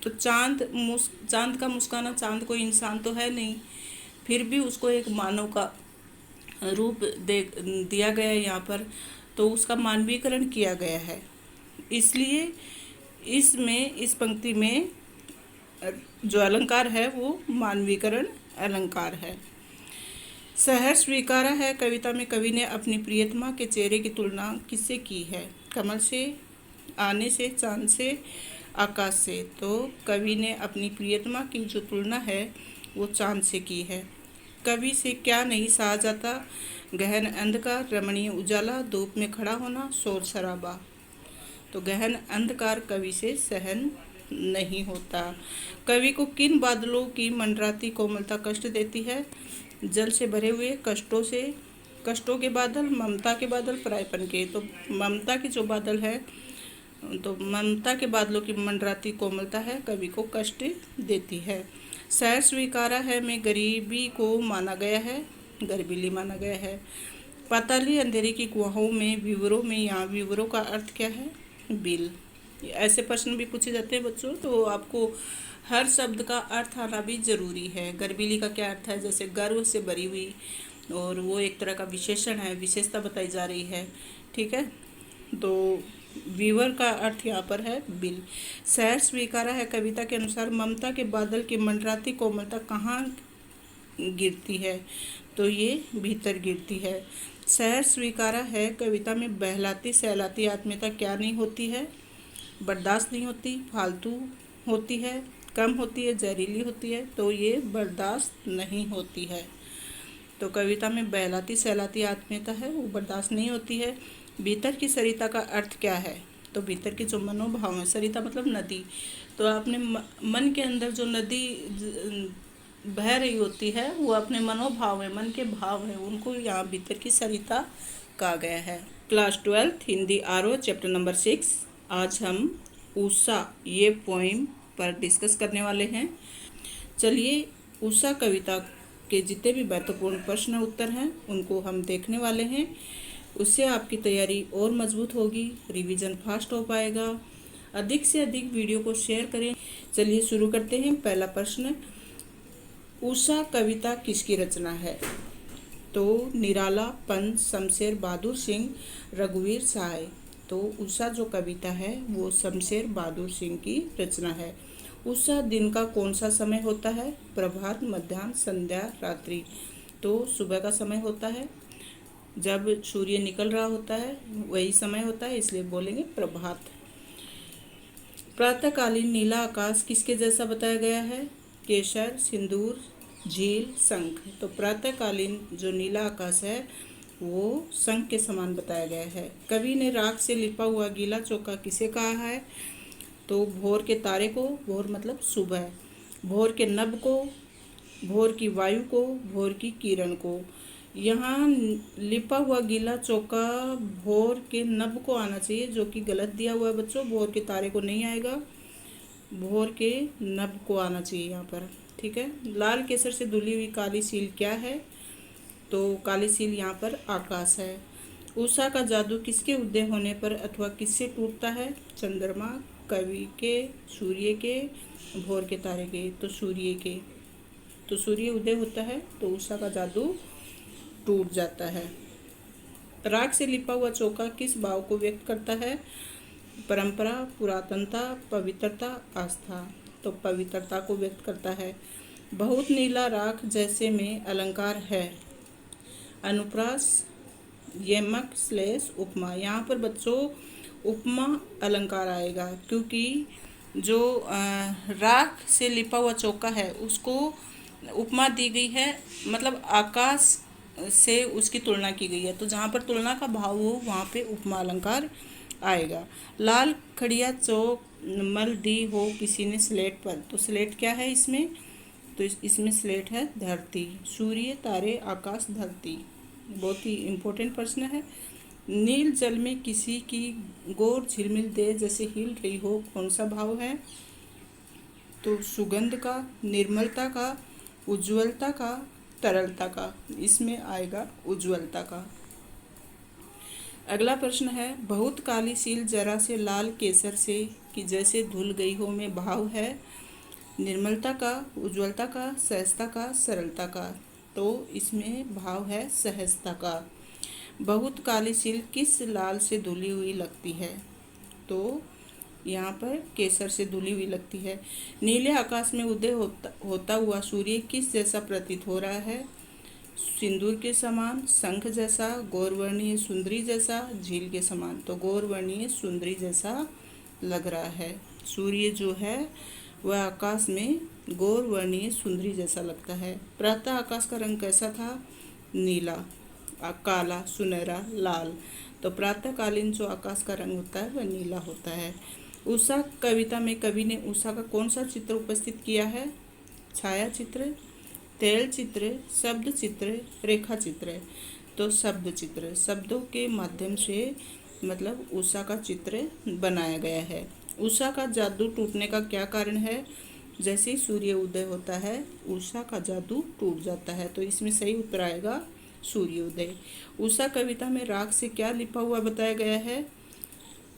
तो चांद का मुस्काना, चांद कोई इंसान तो है नहीं, फिर भी उसको एक मानव का रूप दिया गया है यहाँ पर, तो उसका मानवीकरण किया गया है। इसलिए इसमें इस पंक्ति में जो अलंकार है वो मानवीकरण अलंकार है। सहर्ष स्वीकारा है, कविता में कवि ने अपनी प्रियतमा के चेहरे की तुलना किससे की है, कमल से, आने से, चांद से, आकाश से। तो कवि ने अपनी प्रियतमा की जो तुलना है वो चांद से की है। कवि से क्या नहीं सहा जाता, गहन अंधकार, रमणीय उजाला, धूप में खड़ा होना, शोर शराबा। तो गहन अंधकार कवि से सहन नहीं होता। कवि को किन बादलों की मंडराती कोमलता कष्ट देती है, जल से भरे हुए कष्टों के बादल, ममता के बादल, परायपन के। तो ममता के जो बादल है, तो ममता के बादलों की मंडराती कोमलता है, कवि को कष्ट देती है। सहर्ष स्वीकारा है में गरीबी को माना गया है, गर्बिली माना गया है। पाताली अंधेरे की गुहाओं में, विवरों में, यहाँ विवरों का अर्थ क्या है, बिल। ऐसे प्रश्न भी पूछे जाते हैं बच्चों, तो आपको हर शब्द का अर्थ आना भी जरूरी है। गर्बिली का क्या अर्थ है, जैसे गर्व से भरी हुई, और वो एक तरह का विशेषण है, विशेषता बताई जा रही है, ठीक है। तो वीवर का अर्थ यहाँ पर है बिल। सहर्ष स्वीकारा है, कविता के अनुसार ममता के बादल की मंडराती कोमलता कहाँ गिरती है, तो ये भीतर गिरती है। सहर्ष स्वीकारा है, कविता में बहलाती सहलाती आत्मीयता क्या नहीं होती है, बर्दाश्त नहीं होती, फालतू होती है, कम होती है, जहरीली होती है, तो ये बर्दाश्त नहीं होती है। तो कविता में बहलाती सहलाती आत्मीयता है वो बर्दाश्त नहीं होती है। भीतर की सरिता का अर्थ क्या है, तो भीतर के जो मनोभाव है, सरिता मतलब नदी, तो अपने मन के अंदर जो नदी बह रही होती है वो अपने मनोभाव है, मन के भाव है, उनको यहाँ भीतर की सरिता कहा गया है। Class 12 Hindi RO chapter number 6। आज हम उषा ये पोइम पर डिस्कस करने वाले हैं। चलिए उषा कविता के जितने भी महत्वपूर्ण प्रश्न उत्तर हैं उनको हम देखने वाले हैं। उससे आपकी तैयारी और मजबूत होगी, रिवीजन फास्ट हो पाएगा। अधिक से अधिक वीडियो को शेयर करें। चलिए शुरू करते हैं। पहला प्रश्न, उषा कविता किसकी रचना है, तो निराला, पंत, शमशेर बहादुर सिंह, रघुवीर सहाय। तो उषा जो कविता है वो शमशेर बहादुर सिंह की रचना है। उषा दिन का कौन सा समय होता है, प्रभात, मध्याह्न, संध्या, रात्रि। तो सुबह का समय होता है, जब सूर्य निकल रहा होता है वही समय होता है, इसलिए बोलेंगे प्रभात। प्रातःकालीन नीला आकाश किसके जैसा बताया गया है, केसर, सिंदूर, झील, शंख। तो प्रातःकालीन जो नीला आकाश है वो शंख के समान बताया गया है। कवि ने राख से लिपा हुआ गीला चौका किसे कहा है? तो भोर के तारे को, भोर मतलब सुबह, भोर के नभ को, भोर की वायु को, भोर की किरण को। यहाँ लिपा हुआ गीला चौका भोर के नभ को आना चाहिए, जो कि गलत दिया हुआ है बच्चों। भोर के तारे को नहीं आएगा, भोर के नभ को आना चाहिए यहाँ पर। ठीक है। लाल केसर से धुली हुई काली सील क्या है? तो काली सील यहाँ पर आकाश है। उषा का जादू किसके उदय होने पर अथवा किससे टूटता है? चंद्रमा, कवि के, सूर्य के, भोर के तारे के। तो सूर्य के। तो सूर्य उदय होता है तो उषा का जादू टूट जाता है। राख से लिपा हुआ चौका किस भाव को व्यक्त करता है? परंपरा, पुरातनता, पवित्रता, आस्था। तो पवित्रता को व्यक्त करता है। बहुत नीला राख जैसे में अलंकार है। अनुप्रास, यमक / उपमा। यहाँ पर बच्चों उपमा अलंकार आएगा, क्योंकि जो राख से लिपा हुआ चौका है उसको उपमा दी गई है, मतलब आकाश से उसकी तुलना की गई है। तो जहाँ पर तुलना का भाव हो वहाँ पे उपमा अलंकार आएगा। लाल खड़िया चौक मल दी हो किसी ने स्लेट पर। तो स्लेट क्या है इसमें? तो इसमें स्लेट है धरती। सूर्य, तारे, आकाश, धरती। बहुत ही इम्पोर्टेंट प्रश्न है। नील जल में किसी की गोर झिलमिल दे जैसे हिल रही हो, कौन सा भाव है? तो सुगंध का, निर्मलता का, उज्ज्वलता का, तरलता का। इसमें आएगा उज्ज्वलता का। अगला प्रश्न है, बहुत काली सील जरा से लाल केसर से कि जैसे धुल गई हो में भाव है? निर्मलता का, उज्ज्वलता का, सहजता का, सरलता का। तो इसमें भाव है सहजता का। बहुत काली सील किस लाल से धुली हुई लगती है? तो यहाँ पर केसर से धुली हुई लगती है। नीले आकाश में उदय होता हुआ सूर्य किस जैसा प्रतीत हो रहा है? सिंदूर के समान, शंख जैसा, गौरवर्णीय सुंदरी जैसा, झील के समान। तो गौरवर्णीय सुंदरी जैसा लग रहा है। सूर्य जो है वह आकाश में गौरवर्णीय सुंदरी जैसा लगता है। प्रातः आकाश का रंग कैसा था? नीला, काला, सुनहरा, लाल। तो प्रातःकालीन जो आकाश का रंग होता है वह नीला होता है। उषा कविता में कवि ने उषा का कौन सा चित्र उपस्थित किया है? छाया चित्र, तैल चित्र, शब्द चित्र, रेखा चित्र। तो शब्द चित्र, शब्दों के माध्यम से मतलब उषा का चित्र बनाया गया है। उषा का जादू टूटने का क्या कारण है? जैसे ही सूर्य उदय होता है उषा का जादू टूट जाता है। तो इसमें सही उत्तर आएगा सूर्योदय। उषा कविता में राख से क्या लिपा हुआ बताया गया है?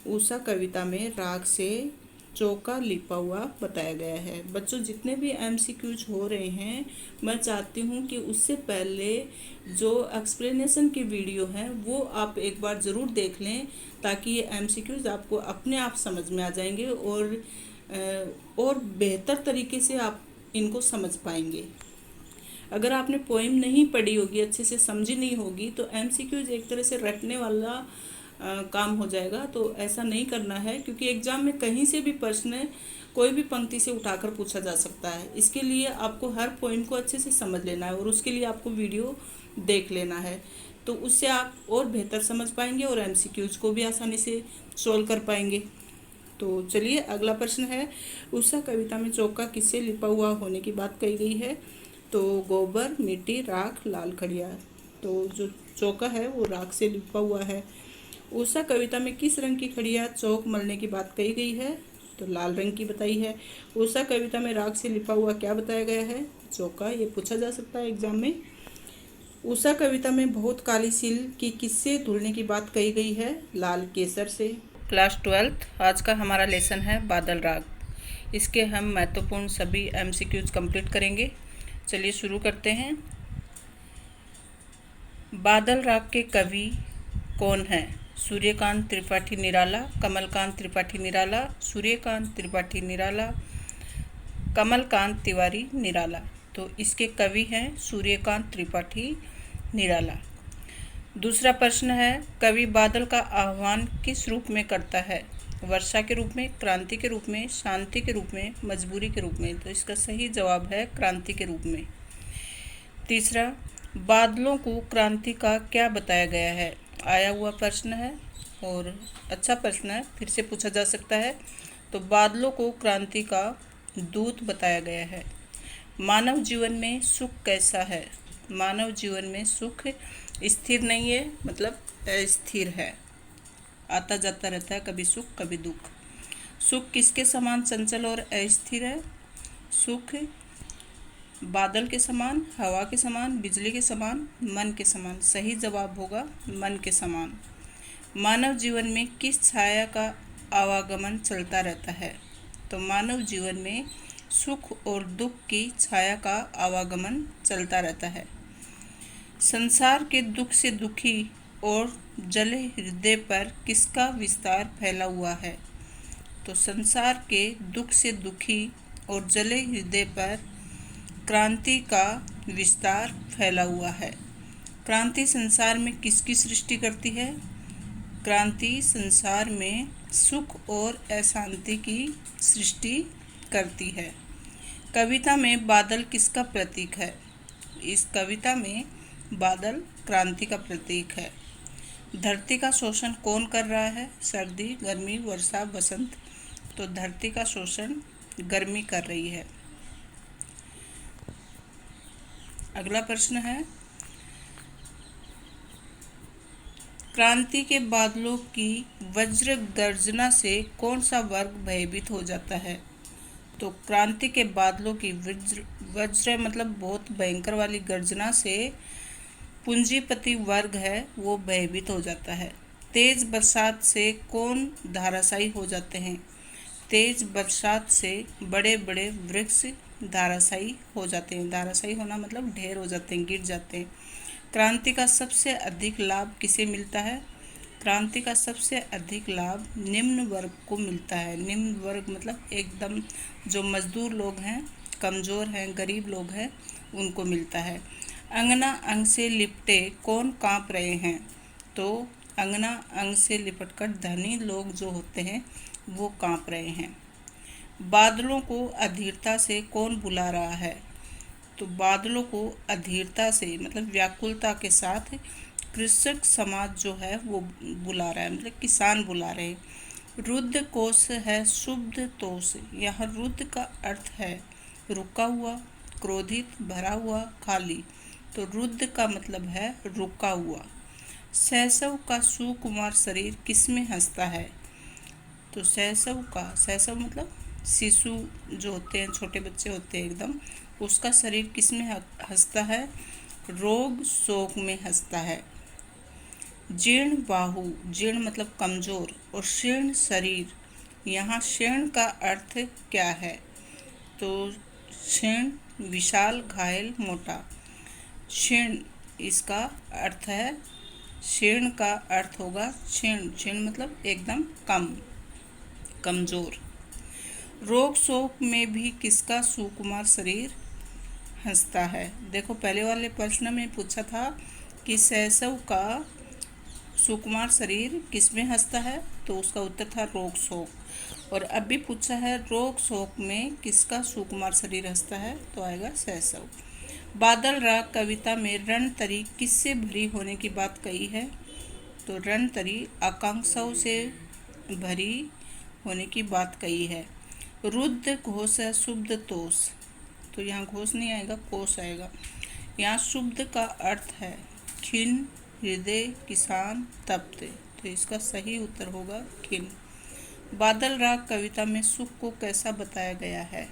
उषा कविता में राख से चौका लिपा हुआ बताया गया है। बच्चों जितने भी MCQs हो रहे हैं, मैं चाहती हूँ कि उससे पहले जो एक्सप्लेनेशन के वीडियो हैं वो आप एक बार ज़रूर देख लें, ताकि ये MCQs आपको अपने आप समझ में आ जाएंगे और बेहतर तरीके से आप इनको समझ पाएंगे। अगर आपने पोएम नहीं पढ़ी होगी, अच्छे से समझी नहीं होगी, तो MCQs एक तरह से रटने वाला काम हो जाएगा। तो ऐसा नहीं करना है, क्योंकि एग्ज़ाम में कहीं से भी प्रश्न कोई भी पंक्ति से उठाकर पूछा जा सकता है। इसके लिए आपको हर पोएम को अच्छे से समझ लेना है और उसके लिए आपको वीडियो देख लेना है। तो उससे आप और बेहतर समझ पाएंगे और MCQs को भी आसानी से सोल्व कर पाएंगे। तो चलिए अगला प्रश्न है, उषा कविता में चौका किससे लिपा हुआ होने की बात कही गई है? तो गोबर, मिट्टी, राख, लाल खड़िया। तो जो चौका है वो राख से लिपा हुआ है। उषा कविता में किस रंग की खड़िया चौक मलने की बात कही गई है? तो लाल रंग की बताई है। उषा कविता में राख से लिपा हुआ क्या बताया गया है? चौका। ये पूछा जा सकता है एग्जाम में। उषा कविता में बहुत काली सील की किससे धुलने की बात कही गई है? लाल केसर से। क्लास 12th आज का हमारा लेसन है बादल राग। इसके हम महत्वपूर्ण सभी MCQs कंप्लीट करेंगे। चलिए शुरू करते हैं। बादल राग के कवि कौन हैं? सूर्यकांत त्रिपाठी निराला, कमलकांत त्रिपाठी निराला, सूर्यकांत त्रिपाठी निराला, कमलकांत तिवारी निराला। तो इसके कवि हैं सूर्यकांत त्रिपाठी निराला। दूसरा प्रश्न है, कवि बादल का आह्वान किस रूप में करता है? वर्षा के रूप में, क्रांति के रूप में, शांति के रूप में, मजबूरी के रूप में। तो इसका सही जवाब है क्रांति के रूप में। तीसरा, बादलों को क्रांति का क्या बताया गया है? आया हुआ प्रश्न है और अच्छा प्रश्न है, फिर से पूछा जा सकता है। तो बादलों को क्रांति का दूत बताया गया है। मानव जीवन में सुख कैसा है? मानव जीवन में सुख स्थिर नहीं है, मतलब अस्थिर है, आता जाता रहता है, कभी सुख कभी दुख। सुख किसके समान चंचल और अस्थिर है? सुख बादल के समान, हवा के समान, बिजली के समान, मन के समान। सही जवाब होगा मन के समान। मानव जीवन में किस छाया का आवागमन चलता रहता है? तो मानव जीवन में सुख और दुख की छाया का आवागमन चलता रहता है। संसार के दुख से दुखी और जले हृदय पर किसका विस्तार फैला हुआ है? तो संसार के दुख से दुखी और जले हृदय पर क्रांति का विस्तार फैला हुआ है। क्रांति संसार में किसकी सृष्टि करती है? क्रांति संसार में सुख और अशांति की सृष्टि करती है। कविता में बादल किसका प्रतीक है? इस कविता में बादल क्रांति का प्रतीक है। धरती का शोषण कौन कर रहा है? सर्दी, गर्मी, वर्षा, बसंत। तो धरती का शोषण गर्मी कर रही है। अगला प्रश्न है, क्रांति के बादलों की वज्र गर्जना से कौन सा वर्ग भयभीत हो जाता है? तो क्रांति के बादलों की वज्र मतलब बहुत भयंकर वाली गर्जना से पूंजीपति वर्ग है वो भयभीत हो जाता है। तेज बरसात से कौन धाराशायी हो जाते हैं? तेज बरसात से बड़े बड़े वृक्ष धाराशायी हो जाते हैं। धाराशायी होना मतलब ढेर हो जाते हैं, गिर जाते हैं। क्रांति का सबसे अधिक लाभ किसे मिलता है? क्रांति का सबसे अधिक लाभ निम्न वर्ग को मिलता है। निम्न वर्ग मतलब एकदम जो मजदूर लोग हैं, कमज़ोर हैं, गरीब लोग हैं, उनको मिलता है। अंगना अंग से लिपटे कौन काँप रहे हैं? तो अंगना अंग से लिपटकर धनी लोग जो होते हैं वो काँप रहे हैं। बादलों को अधीरता से कौन बुला रहा है? तो बादलों को अधीरता से मतलब व्याकुलता के साथ कृषक समाज जो है वो बुला रहा है, मतलब किसान बुला रहे हैं। रुद्ध कोश है शुद्ध तोष। यहाँ रुद्ध का अर्थ है रुका हुआ, क्रोधित, भरा हुआ, खाली। तो रुद्ध का मतलब है रुका हुआ। शैशव का सुकुमार शरीर किसमें हंसता है? तो शैशव मतलब शिशु जो होते हैं, छोटे बच्चे होते हैं एकदम, उसका शरीर किसमें हंसता है? रोग शोक में हंसता है। जीर्ण बाहु, जीर्ण मतलब कमजोर, और शीर्ण शरीर, यहाँ शीर्ण का अर्थ क्या है? तो शीर्ण विशाल, घायल, मोटा। शीर्ण इसका अर्थ है, शीर्ण का अर्थ होगा क्षीण। क्षीण मतलब एकदम कम, कमजोर। रोग शोक में भी किसका सुकुमार शरीर हंसता है? देखो पहले वाले प्रश्न में पूछा था कि शैशव का सुकुमार शरीर किसमें हंसता है, तो उसका उत्तर था रोग शोक। और अब भी पूछा है रोग शोक में किसका सुकुमार शरीर हंसता है, तो आएगा शैशव। बादल राग कविता में रणतरी किससे भरी होने की बात कही है? तो रणतरी आकांक्षाओं से भरी होने की बात कही है। रुद्ध घोष है शुद्ध तोष। तो यहाँ घोष नहीं आएगा, कोष आएगा। यहाँ शुद्ध का अर्थ है खिन्न, हृदय, किसान, तप्त। तो इसका सही उत्तर होगा खिन्न। बादल राग कविता में सुख को कैसा बताया गया है?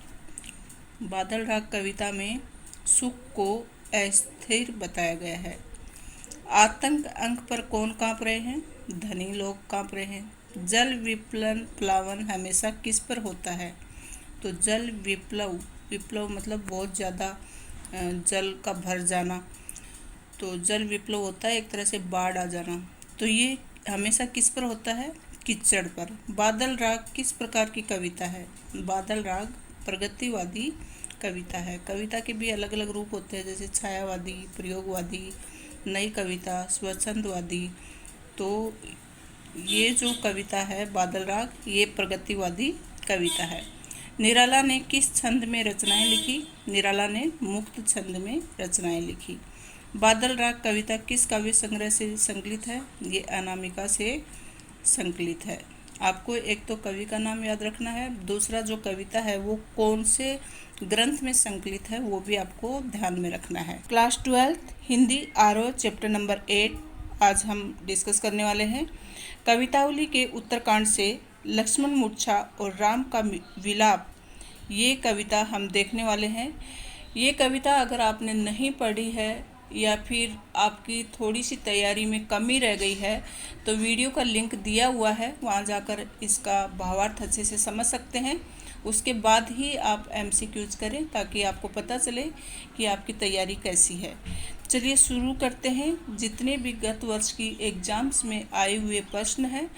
बादल राग कविता में सुख को अस्थिर बताया गया है। आतंक अंक पर कौन काँप रहे हैं? धनी लोग काँप रहे हैं। जल विप्लन प्लावन हमेशा किस पर होता है? तो जल विप्लव, विप्लव मतलब बहुत ज़्यादा जल का भर जाना। तो जल विप्लव होता है एक तरह से बाढ़ आ जाना। तो ये हमेशा किस पर होता है? कीचड़ पर। बादल राग किस प्रकार की कविता है? बादल राग प्रगतिवादी कविता है। कविता के भी अलग अलग रूप होते हैं, जैसे छायावादी, प्रयोगवादी, नई कविता, स्वच्छंदवादी। तो ये जो कविता है बादल राग, ये प्रगतिवादी कविता है। निराला ने किस छंद में रचनाएं लिखी? निराला ने मुक्त छंद में रचनाएं लिखी। बादल राग कविता किस काव्य संग्रह से संकलित है? ये अनामिका से संकलित है। आपको एक तो कवि का नाम याद रखना है, दूसरा जो कविता है वो कौन से ग्रंथ में संकलित है वो भी आपको ध्यान में रखना है। क्लास 12 हिंदी आरोह चैप्टर नंबर 8 आज हम डिस्कस करने वाले हैं। कवितावली के उत्तरकांड से लक्ष्मण मूर्छा और राम का विलाप, ये कविता हम देखने वाले हैं। ये कविता अगर आपने नहीं पढ़ी है या फिर आपकी थोड़ी सी तैयारी में कमी रह गई है तो वीडियो का लिंक दिया हुआ है, वहाँ जाकर इसका भावार्थ अच्छे से समझ सकते हैं। उसके बाद ही आप MCQs करें ताकि आपको पता चले कि आपकी तैयारी कैसी है। चलिए शुरू करते हैं। जितने भी गत वर्ष की एग्ज़ाम्स में आए हुए प्रश्न हैं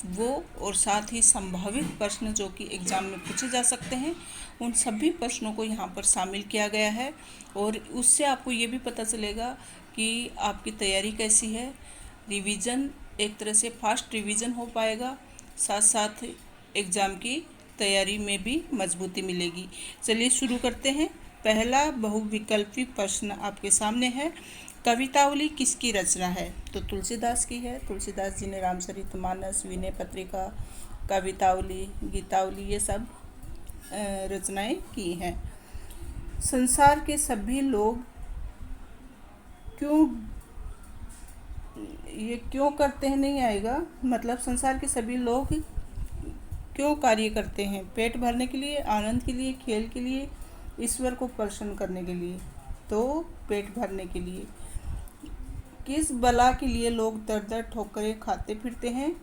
वो और साथ ही संभावित प्रश्न जो कि एग्ज़ाम में पूछे जा सकते हैं, उन सभी प्रश्नों को यहाँ पर शामिल किया गया है और उससे आपको ये भी पता चलेगा कि आपकी तैयारी कैसी है। रिवीजन एक तरह से फास्ट रिवीजन हो पाएगा, साथ साथ एग्ज़ाम की तैयारी में भी मजबूती मिलेगी। चलिए शुरू करते हैं। पहला बहुविकल्पी प्रश्न आपके सामने है, कवितावली किसकी रचना है? तो तुलसीदास की है। तुलसीदास जी ने रामचरितमानस, विनय पत्रिका, कवितावली, गीतावली ये सब रचनाएं की हैं। संसार के सभी लोग क्यों करते हैं नहीं आएगा, मतलब संसार के सभी लोग क्यों कार्य करते हैं? पेट भरने के लिए, आनंद के लिए, खेल के लिए, ईश्वर को प्रसन्न करने के लिए। तो पेट भरने के लिए। किस बला के लिए लोग दर दर ठोकरें खाते फिरते हैं?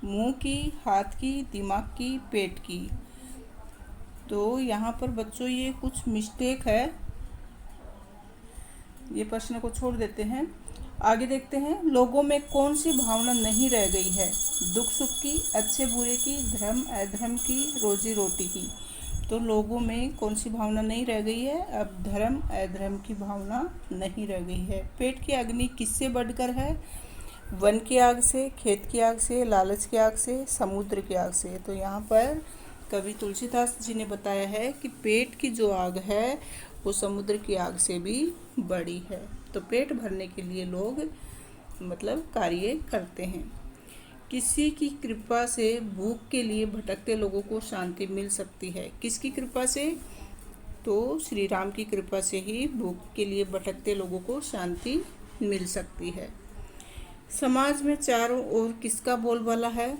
मुंह की, हाथ की, दिमाग की, पेट की। तो यहाँ पर बच्चों ये कुछ मिस्टेक है, ये प्रश्न को छोड़ देते हैं। आगे देखते हैं, लोगों में कौन सी भावना नहीं रह गई है? दुख सुख की, अच्छे बुरे की, धर्म अधर्म की, रोजी रोटी की। तो लोगों में कौन सी भावना नहीं रह गई है? अब धर्म अधर्म की भावना नहीं रह गई है। पेट की अग्नि किससे बढ़कर है? वन की आग से, खेत की आग से, लालच की आग से, समुद्र की आग से। तो यहाँ पर कवि तुलसीदास जी ने बताया है कि पेट की जो आग है वो समुद्र की आग से भी बड़ी है। तो पेट भरने के लिए लोग मतलब कार्य करते हैं। किसी की कृपा से भूख के लिए भटकते लोगों को शांति मिल सकती है? किसकी कृपा से? तो श्री राम की कृपा से ही भूख के लिए भटकते लोगों को शांति मिल सकती है। समाज में चारों ओर किसका बोलबाला है?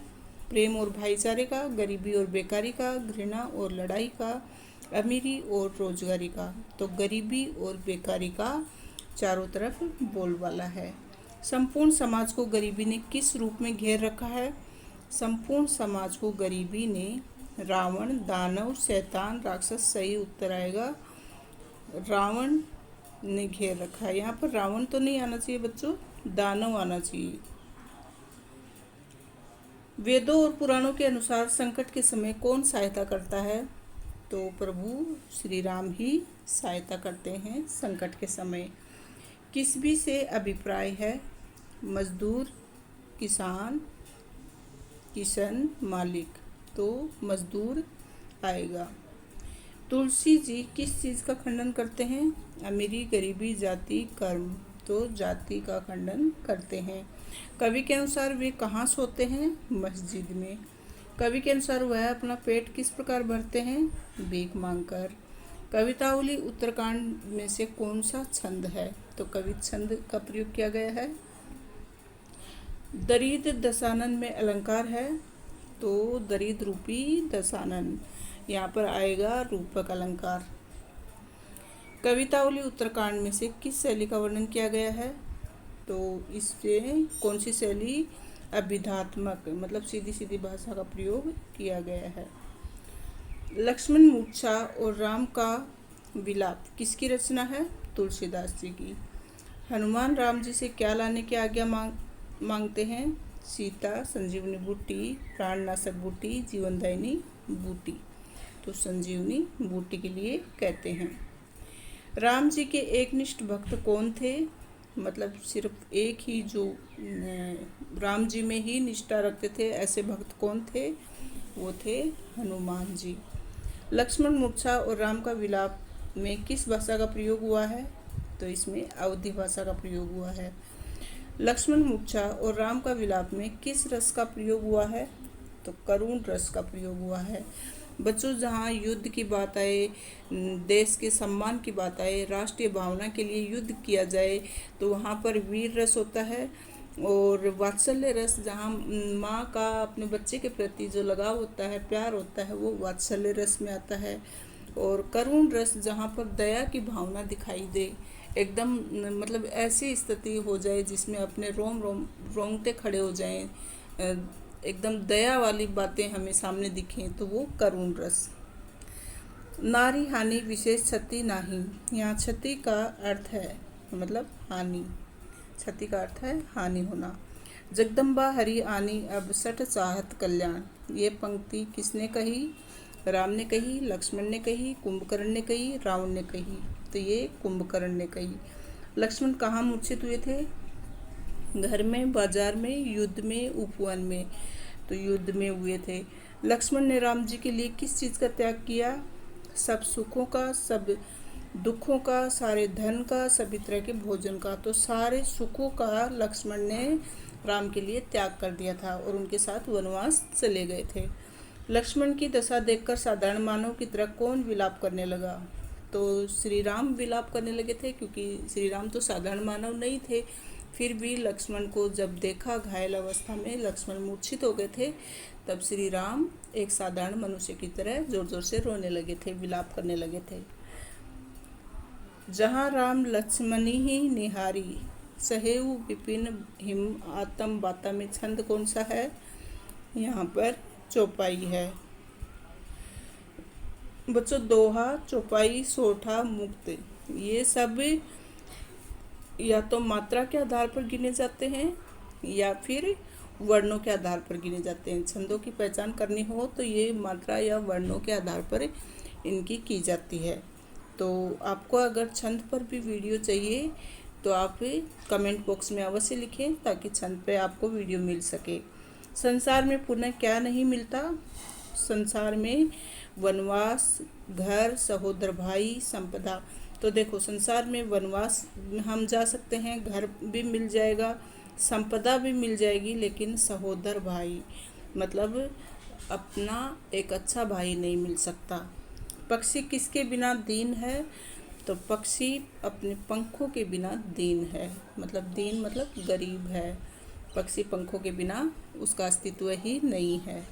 प्रेम और भाईचारे का, गरीबी और बेकारी का, घृणा और लड़ाई का, अमीरी और रोजगारी का। तो गरीबी और बेकारी का चारों तरफ बोलबाला है। संपूर्ण समाज को गरीबी ने किस रूप में घेर रखा है? संपूर्ण समाज को गरीबी ने रावण, दानव, शैतान, राक्षस, सही उत्तर आएगा रावण ने घेर रखा है। यहाँ पर रावण तो नहीं आना चाहिए बच्चों, दानव आना चाहिए। वेदों और पुराणों के अनुसार संकट के समय कौन सहायता करता है? तो प्रभु श्री राम ही सहायता करते हैं संकट के समय। किस भी से अभिप्राय है? मजदूर, किसान, किशन, मालिक। तो मजदूर आएगा। तुलसी जी किस चीज़ का खंडन करते हैं? अमीरी, गरीबी, जाति, कर्म। तो जाति का खंडन करते हैं। कवि के अनुसार वे कहाँ सोते हैं? मस्जिद में। कवि के अनुसार वह अपना पेट किस प्रकार भरते हैं? भीख मांगकर। कवितावली उत्तरकांड में से कौन सा छंद है? तो कवि छंद का प्रयोग किया गया है। दरिद्र दशानन में अलंकार है। तो दरिद्र रूपी दशानन, यहाँ पर आएगा रूपक अलंकार। कवितावली उत्तरकांड में से किस शैली का वर्णन किया गया है? तो इसमें कौन सी शैली? अभिधात्मक, मतलब सीधी सीधी भाषा का प्रयोग किया गया है। लक्ष्मण मूर्छा और राम का विलाप किसकी रचना है? तुलसीदास जी की। हनुमान राम जी से क्या लाने की आज्ञा मांगते हैं? सीता, संजीवनी बूटी, प्राणनाशक बूटी, जीवनदायिनी बूटी। तो संजीवनी बूटी के लिए कहते हैं। राम जी के एकनिष्ठ भक्त कौन थे? मतलब सिर्फ एक ही जो राम जी में ही निष्ठा रखते थे, ऐसे भक्त कौन थे? वो थे हनुमान जी। लक्ष्मण मूर्छा और राम का विलाप में किस भाषा का प्रयोग हुआ है? तो इसमें अवधी भाषा का प्रयोग हुआ है। लक्ष्मण मूर्छा और राम का विलाप में किस रस का प्रयोग हुआ है? तो करुण रस का प्रयोग हुआ है। बच्चों, जहाँ युद्ध की बात आए, देश के सम्मान की बात आए, राष्ट्रीय भावना के लिए युद्ध किया जाए, तो वहाँ पर वीर रस होता है। और वात्सल्य रस, जहाँ माँ का अपने बच्चे के प्रति जो लगाव होता है, प्यार होता है, वो वात्सल्य रस में आता है। और करुण रस, जहाँ पर दया की भावना दिखाई दे, एकदम मतलब ऐसी स्थिति हो जाए जिसमें अपने रोंगटे खड़े हो जाएं, एकदम दया वाली बातें हमें सामने दिखें, तो वो करुण रस। नारी हानि विशेष क्षति नाही, यहाँ क्षति का अर्थ है मतलब हानि, क्षति का अर्थ है हानि होना। जगदम्बा हरि आनी अब सठ चाहत कल्याण, ये पंक्ति किसने कही? राम ने कही, लक्ष्मण ने कही, कुंभकर्ण ने कही, रावण ने कही। तो ये कुंभकर्ण ने कही। लक्ष्मण कहाँ मूर्छित हुए थे? घर में, बाजार में, युद्ध में, उपवन में। तो युद्ध में हुए थे। लक्ष्मण ने राम जी के लिए किस चीज़ का त्याग किया? सब सुखों का, सब दुखों का, सारे धन का, सभी तरह के भोजन का। तो सारे सुखों का लक्ष्मण ने राम के लिए त्याग कर दिया था और उनके साथ वनवास चले गए थे। लक्ष्मण की दशा देखकर साधारण मानव की तरह कौन विलाप करने लगा? तो श्री राम विलाप करने लगे थे, क्योंकि श्री राम तो साधारण मानव नहीं थे। फिर भी लक्ष्मण को जब देखा घायल अवस्था में, लक्ष्मण मूर्छित हो गए थे, तब श्री राम एक साधारण मनुष्य की तरह जोर जोर से रोने लगे थे, विलाप करने लगे थे। जहाँ राम लक्ष्मणी ही निहारी, सहेऊ विपिन हिम आतम बाता में छंद कौन सा है? यहाँ पर चौपाई है। बच्चों, दोहा, चौपाई, सोठा, मुक्त, ये सब या तो मात्रा के आधार पर गिने जाते हैं या फिर वर्णों के आधार पर गिने जाते हैं। छंदों की पहचान करनी हो तो ये मात्रा या वर्णों के आधार पर इनकी की जाती है। तो आपको अगर छंद पर भी वीडियो चाहिए तो आप कमेंट बॉक्स में अवश्य लिखें, ताकि छंद पे आपको वीडियो मिल सके। संसार में पुनः क्या नहीं मिलता? संसार में वनवास, घर, सहोदर भाई, संपदा। तो देखो, संसार में वनवास हम जा सकते हैं, घर भी मिल जाएगा, संपदा भी मिल जाएगी, लेकिन सहोदर भाई मतलब अपना एक अच्छा भाई नहीं मिल सकता। पक्षी किसके बिना दीन है? तो पक्षी अपने पंखों के बिना दीन है, मतलब दीन मतलब गरीब है। पक्षी पंखों के बिना उसका अस्तित्व ही नहीं है।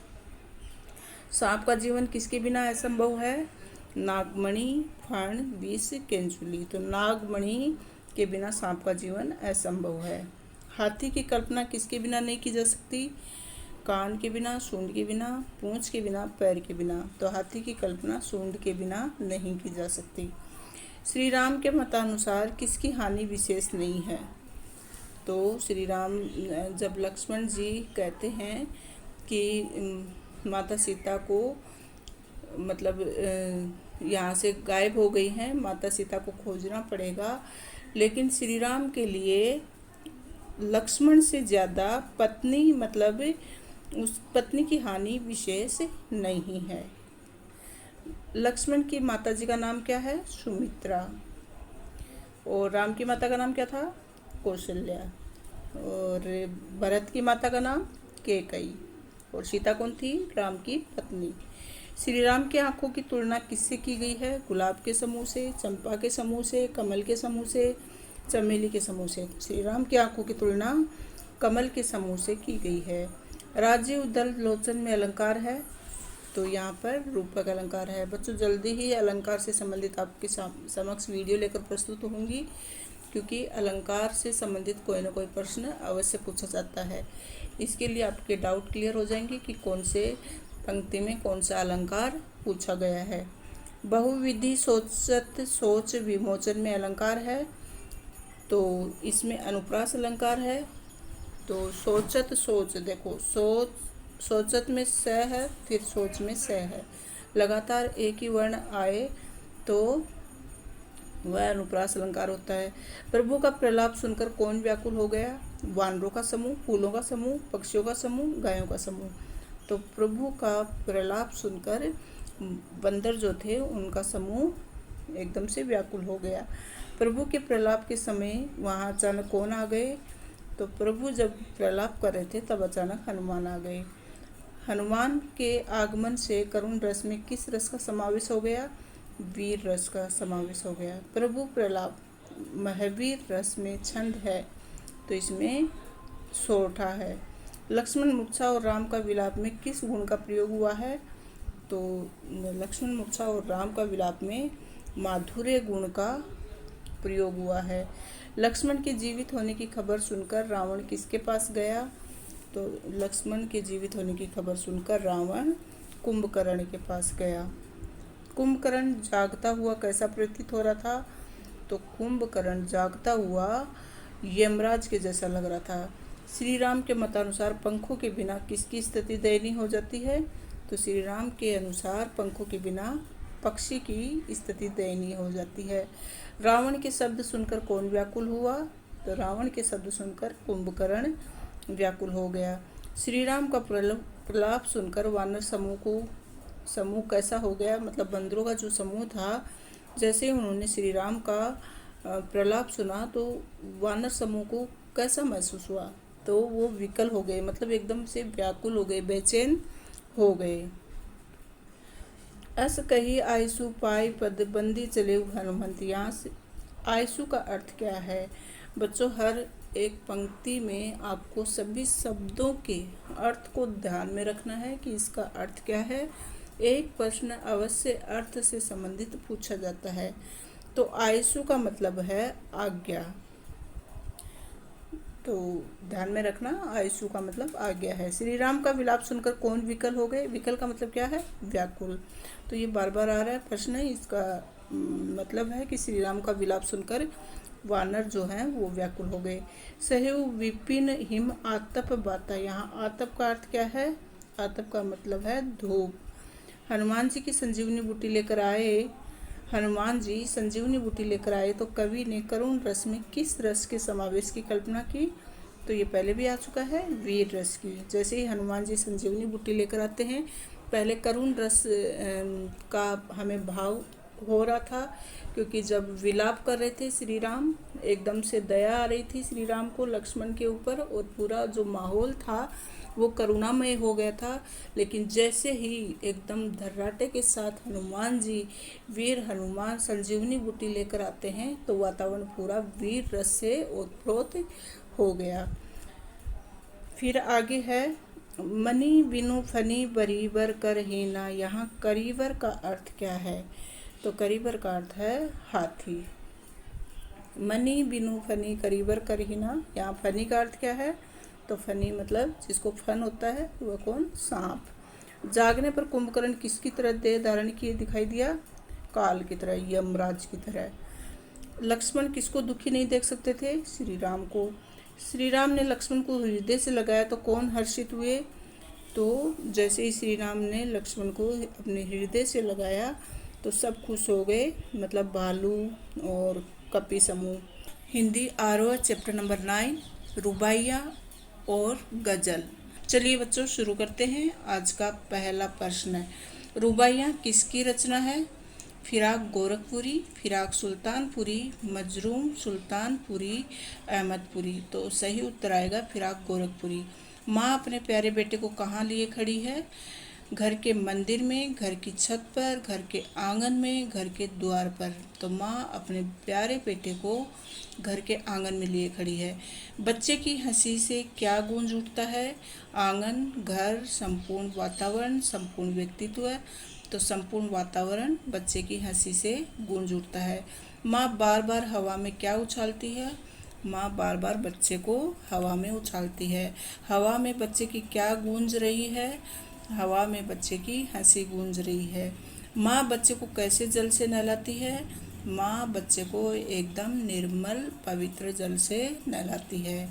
सांप का जीवन किसके बिना असंभव है? नागमणि, फण, विष, केंचुली। तो नागमणि के बिना सांप का जीवन असंभव है। हाथी की कल्पना किसके बिना नहीं की जा सकती? कान के बिना, सूंड के बिना, पूंछ के बिना, पैर के बिना। तो हाथी की कल्पना सूंड के बिना नहीं की जा सकती। श्री राम के मतानुसार किसकी हानि विशेष नहीं है? तो श्री राम, जब लक्ष्मण जी कहते हैं कि माता सीता को मतलब यहाँ से गायब हो गई हैं, माता सीता को खोजना पड़ेगा, लेकिन श्री राम के लिए लक्ष्मण से ज़्यादा पत्नी मतलब उस पत्नी की हानि विशेष नहीं है। लक्ष्मण की माता जी का नाम क्या है? सुमित्रा। और राम की माता का नाम क्या था? कौशल्या। और भरत की माता का नाम कैकेयी। और सीता कौन थी? राम की पत्नी। श्री राम की आंखों की तुलना किससे की गई है? गुलाब के समूह से, चंपा के समूह से, कमल के समूह से, चमेली के समूह से। श्री राम की आंखों की तुलना कमल के समूह से की गई है। राजीव दल लोचन में अलंकार है, तो यहाँ पर रूपक अलंकार है। बच्चों, जल्दी ही अलंकार से संबंधित आपके समक्ष वीडियो लेकर प्रस्तुत होंगी, क्योंकि अलंकार से संबंधित कोई ना कोई प्रश्न अवश्य पूछा जाता है। इसके लिए आपके डाउट क्लियर हो जाएंगे कि कौन से पंक्ति में कौन सा अलंकार पूछा गया है। बहुविधि सोचत सोच विमोचन में अलंकार है, तो इसमें अनुप्रास अलंकार है। तो सोचत सोच, देखो सोचत में स है, फिर सोच में स है, लगातार एक ही वर्ण आए तो वह अनुप्रास अलंकार होता है। प्रभु का प्रलाप सुनकर कौन व्याकुल हो गया? वानरों का समूह, फूलों का समूह, पक्षियों का समूह, गायों का समूह। तो प्रभु का प्रलाप सुनकर बंदर जो थे उनका समूह एकदम से व्याकुल हो गया। प्रभु के प्रलाप के समय वहाँ अचानक कौन आ गए? तो प्रभु जब प्रलाप कर रहे थे तब अचानक हनुमान आ गए। हनुमान के आगमन से करुण रस में किस रस का समावेश हो गया? वीर रस का समावेश हो गया। प्रभु प्रलाप महावीर रस में छंद है, तो इसमें सोरठा है। लक्ष्मण मूर्छा और राम का विलाप में किस गुण का प्रयोग हुआ है? तो लक्ष्मण मूर्छा और राम का विलाप में माधुर्य गुण का प्रयोग हुआ है। लक्ष्मण के जीवित होने की खबर सुनकर रावण किसके पास गया? तो लक्ष्मण के जीवित होने की खबर सुनकर रावण कुंभकर्ण के पास गया। कुंभकर्ण जागता हुआ कैसा प्रतीत हो रहा था? तो कुंभकर्ण जागता हुआ यमराज के जैसा लग रहा था। श्री राम के मतानुसार पंखों के बिना किसकी स्थिति दयनीय हो जाती है? तो श्री राम के अनुसार पंखों के बिना पक्षी की स्थिति दयनीय हो जाती है। रावण के शब्द सुनकर कौन व्याकुल हुआ? तो रावण के शब्द सुनकर कुंभकर्ण व्याकुल हो गया। श्री राम का प्रलाप सुनकर वानर समूह कैसा हो गया? मतलब बंदरों का जो समूह था, जैसे उन्होंने श्री राम का प्रलाप सुना तो वानर समूह को कैसा महसूस हुआ? तो वो विकल हो गए, मतलब एकदम से व्याकुल हो गए, बेचैन हो गए। अस कही आयसु पाई पद बंदी चले हनुमंत। यहाँ से आयसु का अर्थ क्या है? बच्चों, हर एक पंक्ति में आपको सभी शब्दों के अर्थ को ध्यान में रखना है कि इसका अर्थ क्या है। एक प्रश्न अवश्य अर्थ से संबंधित पूछा जाता है। तो आयसु का मतलब है आज्ञा, तो ध्यान में रखना, आयसु का मतलब आज्ञा है। श्री राम का विलाप सुनकर कौन विकल हो गए? विकल का मतलब क्या है? व्याकुल। तो ये बार बार आ रहा है प्रश्न, इसका मतलब है कि श्री राम का विलाप सुनकर वानर जो हैं वो व्याकुल हो गए। सहु विपिन हिम आतप बाता। यहाँ आतप का अर्थ क्या है? आतप का मतलब है धूप। हनुमान जी की संजीवनी बूटी लेकर आए। हनुमान जी संजीवनी बूटी लेकर आए तो कवि ने करुण रस में किस रस के समावेश की कल्पना की? तो ये पहले भी आ चुका है, वीर रस की। जैसे ही हनुमान जी संजीवनी बूटी लेकर आते हैं, पहले करुण रस का हमें भाव हो रहा था, क्योंकि जब विलाप कर रहे थे श्री राम, एकदम से दया आ रही थी श्री राम को लक्ष्मण के ऊपर, और पूरा जो माहौल था वो करुणामय हो गया था। लेकिन जैसे ही एकदम धर्राटे के साथ हनुमान जी, वीर हनुमान संजीवनी बूटी लेकर आते हैं, तो वातावरण पूरा वीर रस से ओतप्रोत हो गया। फिर आगे है मनी बिनु फनी बरीबर कर हीना। यहाँ करीबर का अर्थ क्या है? तो करीबर का अर्थ है हाथी। मनी बिनु फनी करीबर कर हीना। यहाँ फनी का अर्थ क्या है? तो फनी मतलब जिसको फन होता है वह कौन? सांप। जागने पर कुंभकर्ण किसकी तरह देह धारण किए दिखाई दिया? काल की तरह, यमराज की तरह। लक्ष्मण किसको दुखी नहीं देख सकते थे? श्री राम को। श्री राम ने लक्ष्मण को हृदय से लगाया तो कौन हर्षित हुए? तो जैसे ही श्री राम ने लक्ष्मण को अपने हृदय से लगाया तो सब खुश हो गए, मतलब भालू और कपि समूह। हिंदी आरोह चैप्टर नंबर 9, रुबाइयाँ और गजल। चलिए बच्चों शुरू करते हैं। आज का पहला प्रश्न, रुबाइयाँ किसकी रचना है? फिराक गोरखपुरी, फिराक सुल्तानपुरी, मजरूम सुल्तानपुरी, अहमदपुरी। तो सही उत्तर आएगा फिराक गोरखपुरी। माँ अपने प्यारे बेटे को कहाँ लिए खड़ी है? घर के मंदिर में, घर की छत पर, घर के आंगन में, घर के द्वार पर। तो माँ अपने प्यारे बेटे को घर के आंगन में लिए खड़ी है। बच्चे की हंसी से क्या गूंज उठता है? आंगन, घर, संपूर्ण वातावरण, संपूर्ण व्यक्तित्व। तो संपूर्ण वातावरण बच्चे की हंसी से गूंज उठता है। माँ बार बार हवा में क्या उछालती है? माँ बार बार बच्चे को हवा में उछालती है। हवा में बच्चे की क्या गूंज रही है? हवा में बच्चे की हंसी गूंज रही है। माँ बच्चे को कैसे जल से नहलाती है? माँ बच्चे को एकदम निर्मल पवित्र जल से नहलाती है।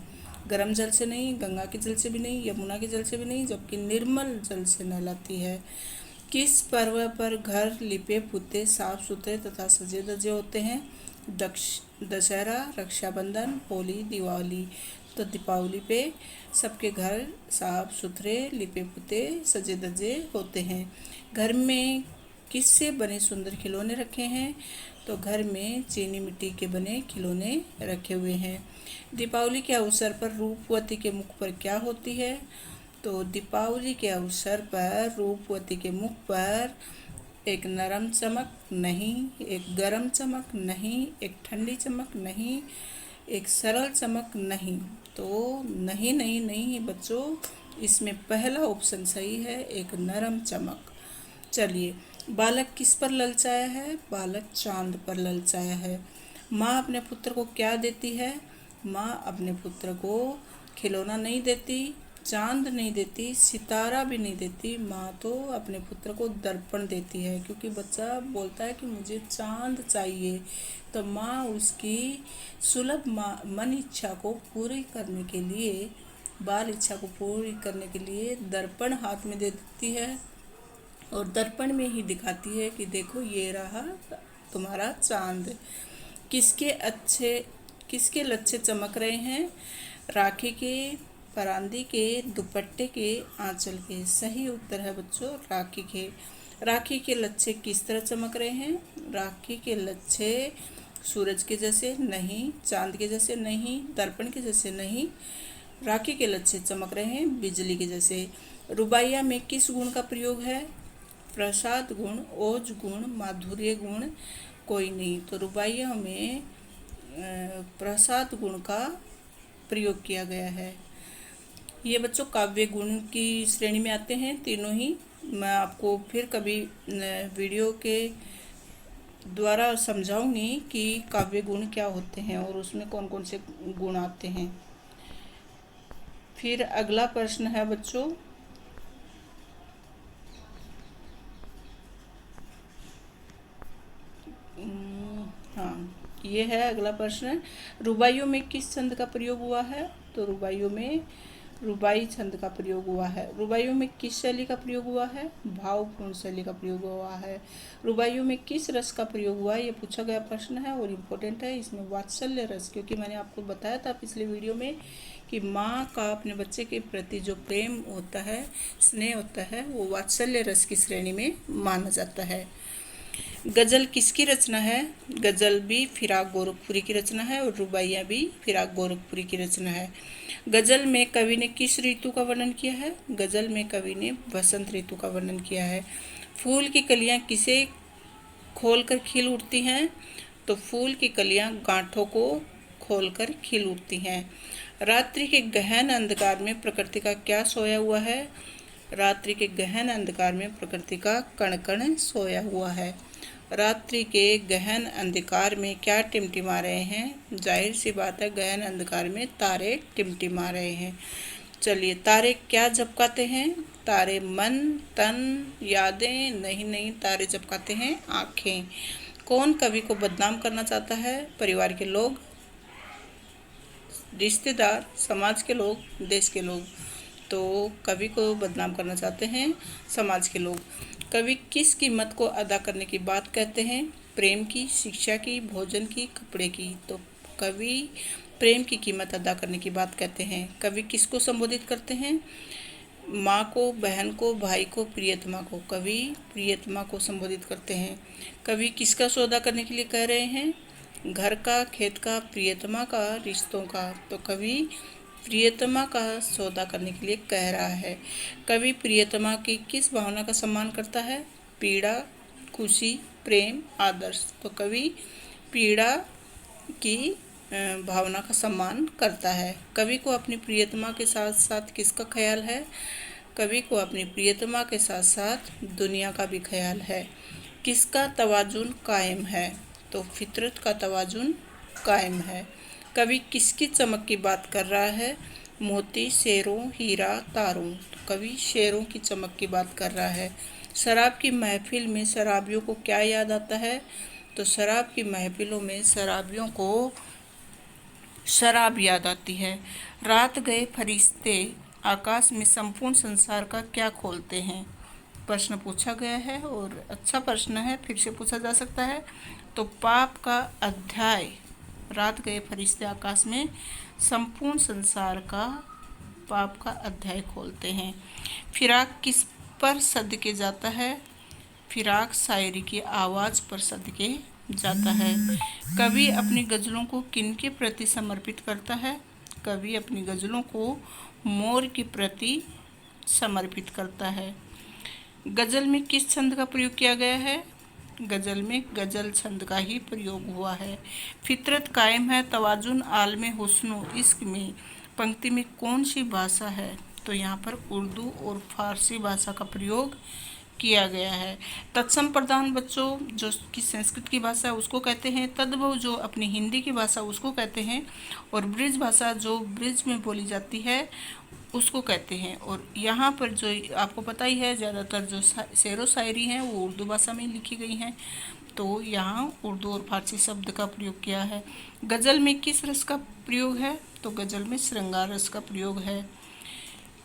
गर्म जल से नहीं, गंगा के जल से भी नहीं, यमुना के जल से भी नहीं, जबकि निर्मल जल से नहलाती है। किस पर्व पर घर लिपे पुते साफ सुथरे तथा सजे धजे होते हैं? दशहरा, रक्षाबंधन, होली, दिवाली। तो दीपावली पे सबके घर साफ सुथरे, लिपे पुते, सजे धजे होते हैं। घर में किससे बने सुंदर खिलौने रखे हैं? तो तो घर में चीनी मिट्टी के बने खिलौने रखे हुए हैं। दीपावली के अवसर पर रूपवती के मुख पर क्या होती है? तो दीपावली के अवसर पर रूपवती के मुख पर एक नरम चमक नहीं, एक गरम चमक नहीं, एक ठंडी चमक नहीं, एक सरल चमक नहीं। तो नहीं नहीं नहीं बच्चों, इसमें पहला ऑप्शन सही है, एक नरम चमक। चलिए, बालक किस पर ललचाया है? बालक चांद पर ललचाया है। माँ अपने पुत्र को क्या देती है? माँ अपने पुत्र को खिलौना नहीं देती, चांद नहीं देती, सितारा भी नहीं देती। माँ तो अपने पुत्र को दर्पण देती है, क्योंकि बच्चा बोलता है कि मुझे चांद चाहिए, तो माँ उसकी सुलभ मन इच्छा को पूरी करने के लिए, बाल इच्छा को पूरी करने के लिए दर्पण हाथ में दे देती है और दर्पण में ही दिखाती है कि देखो ये रहा तुम्हारा चांद। किसके लच्छे चमक रहे हैं? राखी के, परांदी के, दुपट्टे के, आंचल के। सही उत्तर है बच्चों राखी के। राखी के लच्छे किस तरह चमक रहे हैं? राखी के लच्छे सूरज के जैसे नहीं, चांद के जैसे नहीं, दर्पण के जैसे नहीं। राखी के लच्छे चमक रहे हैं बिजली के जैसे। रुबाइया में किस गुण का प्रयोग है? प्रसाद गुण, ओज गुण, माधुर्य गुण, कोई नहीं। तो रुबाइया में प्रसाद गुण का प्रयोग किया गया है। ये बच्चों काव्य गुण की श्रेणी में आते हैं तीनों ही। मैं आपको फिर कभी वीडियो के द्वारा समझाऊंगी कि काव्य गुण क्या होते हैं और उसमें कौन कौन से गुण आते हैं। फिर अगला प्रश्न है बच्चों, हाँ ये है अगला प्रश्न। रुबाइयों में किस छंद का प्रयोग हुआ है? तो रुबाइयों में रुबाई छंद का प्रयोग हुआ है। रुबाइयों में किस शैली का प्रयोग हुआ है? भावपूर्ण शैली का प्रयोग हुआ है। रुबाइयों में किस रस का प्रयोग हुआ है? ये पूछा गया प्रश्न है और इम्पोर्टेंट है। इसमें वात्सल्य रस, क्योंकि मैंने आपको बताया था पिछले वीडियो में कि माँ का अपने बच्चे के प्रति जो प्रेम होता है, स्नेह होता है, वो वात्सल्य रस की श्रेणी में माना जाता है। गजल किसकी रचना है? गजल भी फिराक गोरखपुरी की रचना है और रुबाइयाँ भी फिराक गोरखपुरी की रचना है। गजल में कवि ने किस ऋतु का वर्णन किया है? गजल में कवि ने बसंत ऋतु का वर्णन किया है। फूल की कलियां किसे खोलकर खिल उठती हैं? तो फूल की कलियां गांठों को खोलकर खिल उठती हैं। रात्रि के गहन अंधकार में प्रकृति का क्या सोया हुआ है? रात्रि के गहन अंधकार में प्रकृति का कण कण सोया हुआ है। रात्रि के गहन अंधकार में क्या टिमटिमा रहे हैं? जाहिर सी बात है, गहन अंधकार में तारे टिमटिमा रहे हैं। चलिए, तारे क्या झपकाते हैं? तारे मन, तन, यादें नहीं नहीं, तारे झपकाते हैं आँखें। कौन कवि को बदनाम करना चाहता है? परिवार के लोग, रिश्तेदार, समाज के लोग, देश के लोग। तो कवि को बदनाम करना चाहते हैं समाज के लोग। कवि किस कीमत को अदा करने की बात कहते हैं? प्रेम की, शिक्षा की, भोजन की, कपड़े की। तो कवि प्रेम की कीमत अदा करने की बात कहते हैं। कवि किसको संबोधित करते हैं? माँ को, बहन को, भाई को, प्रियतमा को। कवि प्रियतमा को संबोधित करते हैं। कवि किसका सौदा करने के लिए कह रहे हैं? घर का, खेत का, प्रियतमा का, रिश्तों का। तो कवि प्रियतमा का सौदा करने के लिए कह रहा है। कवि प्रियतमा की किस भावना का सम्मान करता है? पीड़ा, खुशी, प्रेम, आदर्श। तो कवि पीड़ा की भावना का सम्मान करता है। कवि को अपनी प्रियतमा के साथ साथ किसका ख्याल है? कवि को अपनी प्रियतमा के साथ साथ दुनिया का भी ख्याल है। किसका तवाजुन कायम है? तो फितरत का तवाजुन कायम है। कवि किसकी चमक की बात कर रहा है? मोती, शेरों, हीरा, तारों। तो कवि शेरों की चमक की बात कर रहा है। शराब की महफिल में शराबियों को क्या याद आता है? तो शराब की महफिलों में शराबियों को शराब याद आती है। रात गए फरिश्ते आकाश में संपूर्ण संसार का क्या खोलते हैं? प्रश्न पूछा गया है और अच्छा प्रश्न है, फिर से पूछा जा सकता है। तो पाप का अध्याय, रात गए फरिश्ते आकाश में संपूर्ण संसार का पाप का अध्याय खोलते हैं। फिराक किस पर सद के जाता है? फिराक शायरी की आवाज़ पर सद के जाता है। कवि अपनी गज़लों को किन के प्रति समर्पित करता है? कवि अपनी गज़लों को मोर के प्रति समर्पित करता है। गज़ल में किस छंद का प्रयोग किया गया है? गज़ल में गज़ल छंद का ही प्रयोग हुआ है। फितरत कायम है तवाजुन आलमे हुस्नो इश्क में पंक्ति में कौन सी भाषा है? तो यहाँ पर उर्दू और फारसी भाषा का प्रयोग किया गया है। तत्सम प्रधान बच्चों जो कि संस्कृत की भाषा है उसको कहते हैं, तद्भव जो अपनी हिंदी की भाषा उसको कहते हैं, और ब्रिज भाषा जो ब्रिज में बोली जाती है उसको कहते हैं। और यहाँ पर जो आपको पता ही है ज़्यादातर जो शेरो शायरी हैं वो उर्दू भाषा में लिखी गई हैं, तो यहाँ उर्दू और फारसी शब्द का प्रयोग किया है। गज़ल में किस रस का प्रयोग है? तो गज़ल में श्रृंगार रस का प्रयोग है।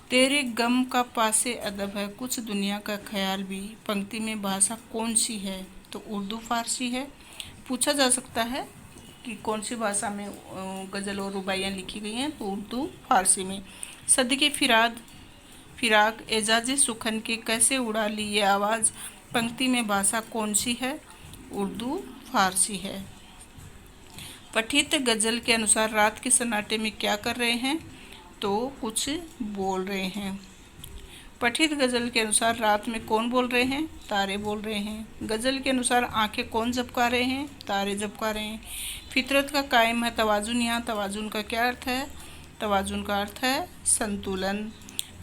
तेरे गम का पासे अदब है कुछ दुनिया का ख्याल भी पंक्ति में भाषा कौन सी है? तो उर्दू फारसी है। पूछा जा सकता है कि कौन सी भाषा में गज़ल और रुबाइयाँ लिखी गई हैं, तो उर्दू फारसी में। सदके फिराक एजाज सुखन के कैसे उड़ा ली ये आवाज़ पंक्ति में भाषा कौन सी है? उर्दू फारसी है। पठित गज़ल के अनुसार रात के सन्नाटे में क्या कर रहे हैं? तो कुछ बोल रहे हैं। पठित गज़ल के अनुसार रात में कौन बोल रहे हैं? तारे बोल रहे हैं। गज़ल के अनुसार आंखें कौन झपका रहे हैं? तारे झपका रहे हैं। फितरत का कायम है तवाजुन, यहाँ तवाजुन का क्या अर्थ है? तवाजुन का अर्थ है संतुलन।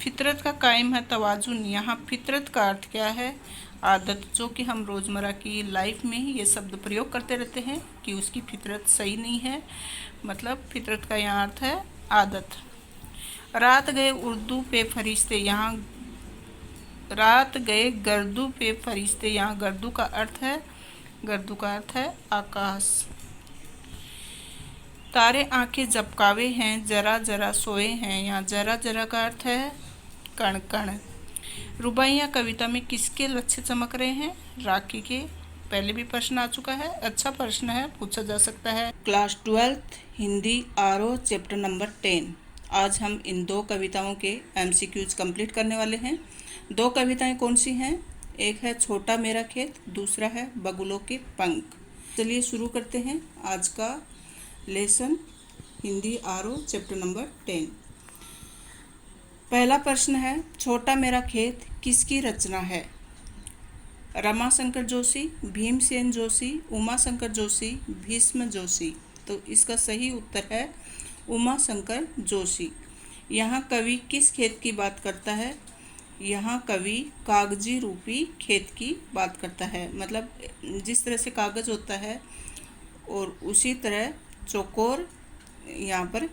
फितरत का कायम है तवाजुन, यहाँ फितरत का अर्थ क्या है? आदत, जो कि हम रोज़मर्रा की लाइफ में ही ये शब्द प्रयोग करते रहते हैं कि उसकी फितरत सही नहीं है, मतलब फितरत का यहाँ अर्थ है आदत। रात गए उर्दू पे फरिश्ते, यहाँ रात गए गर्दू पे फरिश्ते, यहाँ गर्दू का अर्थ है आकाश। तारे आंखें झपकावे हैं जरा जरा सोए हैं, यहाँ जरा जरा का अर्थ है कण कण। रुबाइयाँ कविता में किसके लक्ष्य चमक रहे हैं? राखी के। पहले भी प्रश्न आ चुका है, अच्छा प्रश्न है, पूछा जा सकता है। Class 12 Hindi RO chapter number 10। आज हम इन दो कविताओं के MCQs कंप्लीट करने वाले हैं। दो कविताएं कौन सी हैं? एक है छोटा मेरा खेत, दूसरा है बगुलों के पंख। चलिए शुरू करते हैं आज का lesson Hindi RO chapter number 10। पहला प्रश्न है, छोटा मेरा खेत किसकी रचना है? रमाशंकर जोशी, भीमसेन जोशी, उमाशंकर जोशी, भीष्म जोशी। तो इसका सही उत्तर है उमाशंकर जोशी। यहाँ कवि किस खेत की बात करता है? यहाँ कवि कागजी रूपी खेत की बात करता है, मतलब जिस तरह से कागज़ होता है और उसी तरह चौकोर यहाँ पर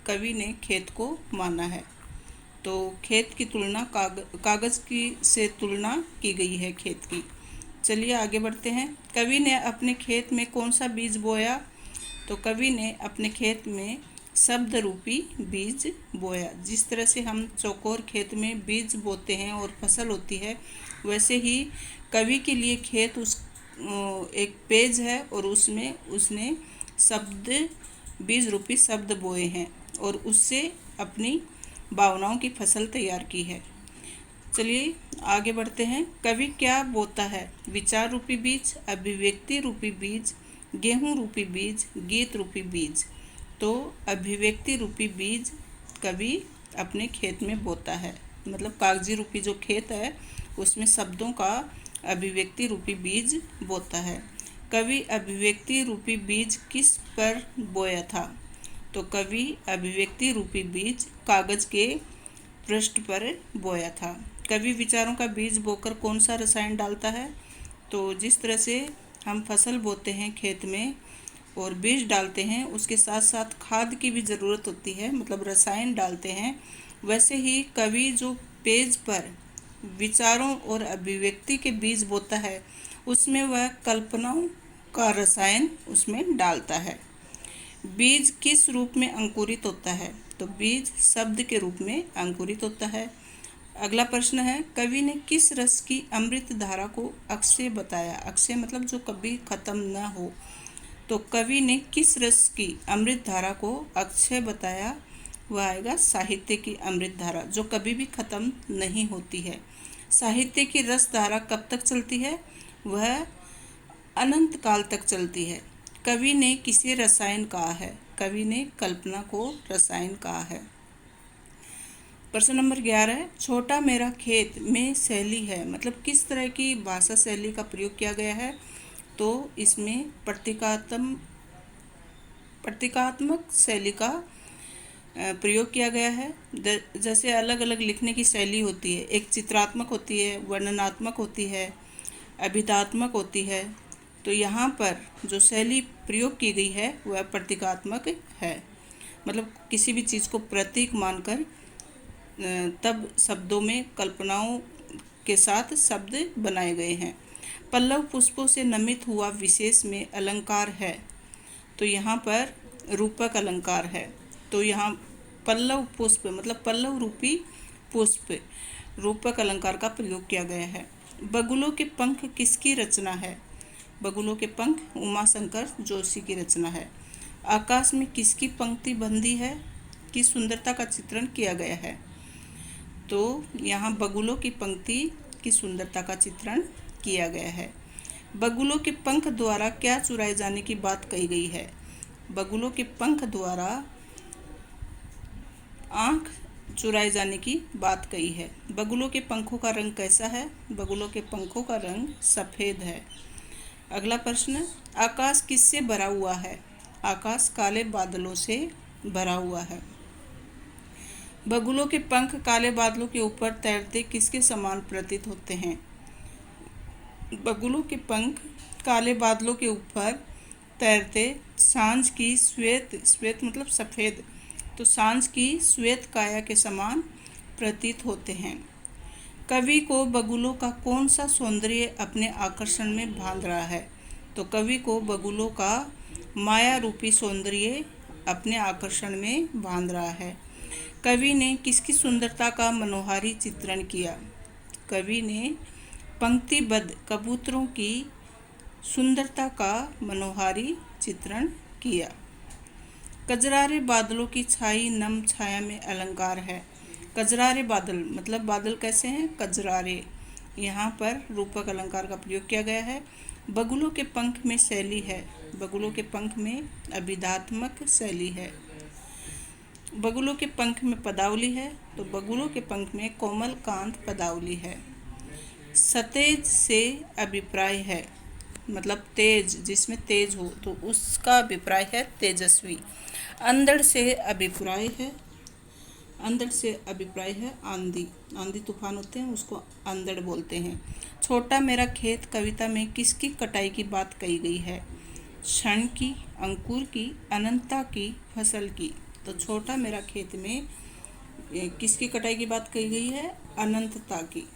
कवि ने खेत को माना है। तो खेत की तुलना कागज़ की से तुलना की गई है खेत की। चलिए आगे बढ़ते हैं। कवि ने अपने खेत में कौन सा बीज बोया? तो कवि ने अपने खेत में शब्द रूपी बीज बोया। जिस तरह से हम चौकोर खेत में बीज बोते हैं और फसल होती है, वैसे ही कवि के लिए खेत उस एक पेज है और उसमें उसने शब्द बीज रूपी शब्द बोए हैं और उससे अपनी भावनाओं की फसल तैयार की है। चलिए आगे बढ़ते हैं। कवि क्या बोता है? विचार रूपी बीज, अभिव्यक्ति रूपी बीज, गेहूं रूपी बीज, गीत रूपी बीज। तो अभिव्यक्ति रूपी बीज कवि अपने खेत में बोता है, मतलब कागजी रूपी जो खेत है उसमें शब्दों का अभिव्यक्ति रूपी बीज बोता है। कवि अभिव्यक्ति रूपी बीज किस पर बोया था? तो कवि अभिव्यक्ति रूपी बीज कागज के पृष्ठ पर बोया था। कवि विचारों का बीज बोकर कौन सा रसायन डालता है? तो जिस तरह से हम फसल बोते हैं खेत में और बीज डालते हैं, उसके साथ साथ खाद की भी ज़रूरत होती है, मतलब रसायन डालते हैं, वैसे ही कवि जो पेज पर विचारों और अभिव्यक्ति के बीज बोता है उसमें वह कल्पनाओं का रसायन उसमें डालता है। बीज किस रूप में अंकुरित होता है? तो बीज शब्द के रूप में अंकुरित होता है। अगला प्रश्न है, कवि ने किस रस की अमृत धारा को अक्षय बताया? अक्षय मतलब जो कभी खत्म न हो। तो कवि ने किस रस की अमृत धारा को अक्षय बताया? वह आएगा साहित्य की अमृत धारा, जो कभी भी खत्म नहीं होती है। साहित्य की रस धारा कब तक चलती है? वह अनंत काल तक चलती है। कवि ने किसे रसायन कहा है? कवि ने कल्पना को रसायन कहा है। प्रश्न नंबर 11 है, छोटा मेरा खेत में शैली है, मतलब किस तरह की भाषा शैली का प्रयोग किया गया है? तो इसमें प्रतीकात्मक शैली का प्रयोग किया गया है। जैसे अलग अलग लिखने की शैली होती है, एक चित्रात्मक होती है, वर्णनात्मक होती है, अभिधात्मक होती है। तो यहाँ पर जो शैली प्रयोग की गई है वह प्रतीकात्मक है, मतलब किसी भी चीज़ को प्रतीक मानकर तब शब्दों में कल्पनाओं के साथ शब्द बनाए गए हैं। पल्लव पुष्पों से नमित हुआ विशेष में अलंकार है, तो यहाँ पर रूपक अलंकार है। तो यहाँ पल्लव पुष्प मतलब पल्लव रूपी पुष्प रूपक अलंकार का प्रयोग किया गया है। बगुलों के पंख किसकी रचना है? बगुलों के पंख उमाशंकर जोशी की रचना है। आकाश में किसकी पंक्ति बंदी है की सुंदरता का चित्रण किया गया है? तो यहाँ बगुलों की पंक्ति की सुंदरता का चित्रण किया गया है। बगुलों के पंख द्वारा क्या चुराए जाने की बात कही गई है? बगुलों के पंख द्वारा आँख चुराए जाने की बात कही है। बगुलों के पंखों का रंग कैसा है? बगुलों के पंखों का रंग सफ़ेद है। अगला प्रश्न, आकाश किससे भरा हुआ है? आकाश काले बादलों से भरा हुआ है। बगुलों के पंख काले बादलों के ऊपर तैरते किसके समान प्रतीत होते हैं? बगुलों के पंख काले बादलों के ऊपर तैरते सांझ की श्वेत मतलब सफ़ेद, तो सांझ की श्वेत काया के समान प्रतीत होते हैं। कवि को बगुलों का कौन सा सौंदर्य अपने आकर्षण में बांध रहा है? तो कवि को बगुलों का माया रूपी सौंदर्य अपने आकर्षण में बांध रहा है। कवि ने किसकी सुंदरता का मनोहारी चित्रण किया? कवि ने पंक्तिबद्ध कबूतरों की सुंदरता का मनोहारी चित्रण किया। कजरारे बादलों की छाई नम छाया में अलंकार है। कजरारे बादल मतलब बादल कैसे हैं? कजरारे। यहाँ पर रूपक अलंकार का प्रयोग किया गया है। बगुलों के पंख में शैली है। बगुलों के पंख में अभिधात्मक शैली है। बगुलों के पंख में पदावली है, तो बगुलों के पंख में कोमल कांत पदावली है। सतेज से अभिप्राय है, मतलब तेज, जिसमें तेज हो तो उसका अभिप्राय है तेजस्वी। अंधड़ से अभिप्राय है, अंधड़ से अभिप्राय है आंधी। आंधी तूफान होते हैं उसको अंधड़ बोलते हैं। छोटा मेरा खेत कविता में किसकी कटाई की बात कही गई है? क्षण की, अंकुर की, अनंतता की, फसल की। तो छोटा मेरा खेत में किसकी कटाई की बात कही गई है? अनंतता की।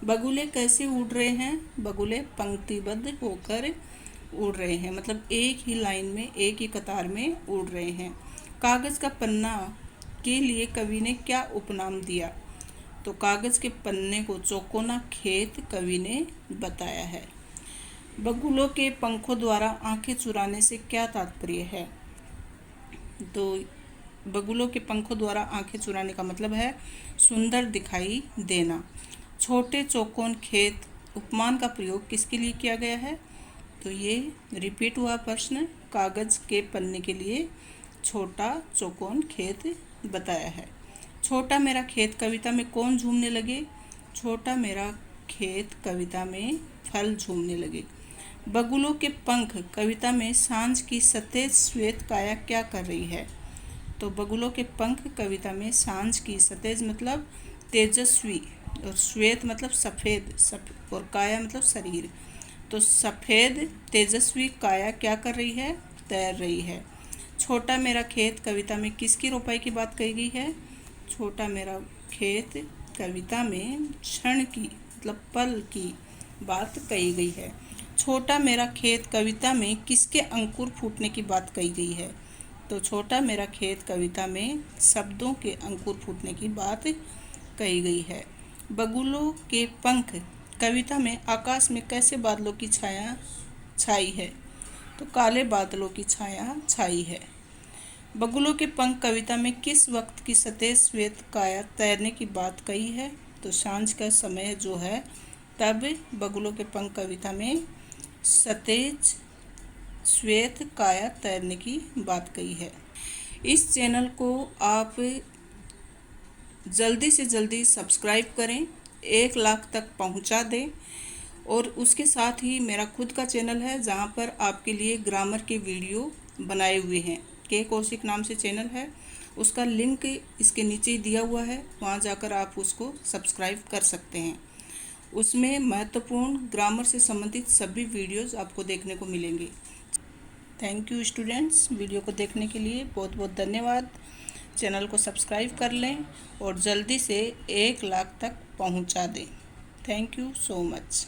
बगुले कैसे उड़ रहे हैं? बगुले पंक्तिबद्ध होकर उड़ रहे हैं, मतलब एक ही लाइन में, एक ही कतार में उड़ रहे हैं। कागज का पन्ना के लिए कवि ने क्या उपनाम दिया? तो कागज के पन्ने को चौकोना खेत कवि ने बताया है। बगुलों के पंखों द्वारा आंखें चुराने से क्या तात्पर्य है? तो बगुलों के पंखों द्वारा आंखें चुराने का मतलब है सुंदर दिखाई देना। छोटे चौकोन खेत उपमान का प्रयोग किसके लिए किया गया है? तो ये रिपीट हुआ प्रश्न, कागज के पन्ने के लिए छोटा चौकोन खेत बताया है। छोटा मेरा खेत कविता में कौन झूमने लगे? छोटा मेरा खेत कविता में फल झूमने लगे। बगुलों के पंख कविता में सांझ की सतेज श्वेत काया क्या कर रही है? तो बगुलों के पंख कविता में सांझ की सतेज मतलब तेजस्वी और श्वेत मतलब सफ़ेद और काया मतलब शरीर, तो सफ़ेद तेजस्वी काया क्या कर रही है? तैर रही है। छोटा मेरा खेत कविता में किसकी रोपाई की बात कही गई है? छोटा मेरा खेत कविता में क्षण की मतलब पल की बात कही गई है। छोटा मेरा खेत कविता में किसके अंकुर फूटने की बात कही गई है? तो छोटा मेरा खेत कविता में शब्दों के अंकुर फूटने की बात कही गई है। बगुलों के पंख कविता में आकाश में कैसे बादलों की छाया छाई है? तो काले बादलों की छाया छाई है। बगुलों के पंख कविता में किस वक्त की सतेज श्वेत काया तैरने की बात कही है? तो सांझ का समय जो है तब बगुलों के पंख कविता में सतेज श्वेत काया तैरने की बात कही है। इस चैनल को आप जल्दी से जल्दी सब्सक्राइब करें, 1 लाख तक पहुंचा दें। और उसके साथ ही मेरा खुद का चैनल है जहां पर आपके लिए ग्रामर के वीडियो बनाए हुए हैं। के कौशिक नाम से चैनल है, उसका लिंक इसके नीचे ही दिया हुआ है, वहां जाकर आप उसको सब्सक्राइब कर सकते हैं। उसमें महत्वपूर्ण ग्रामर से संबंधित सभी वीडियोस आपको देखने को मिलेंगे। थैंक यू स्टूडेंट्स, वीडियो को देखने के लिए बहुत बहुत धन्यवाद। चैनल को सब्सक्राइब कर लें और जल्दी से 1 लाख तक पहुंचा दें। Thank you so much.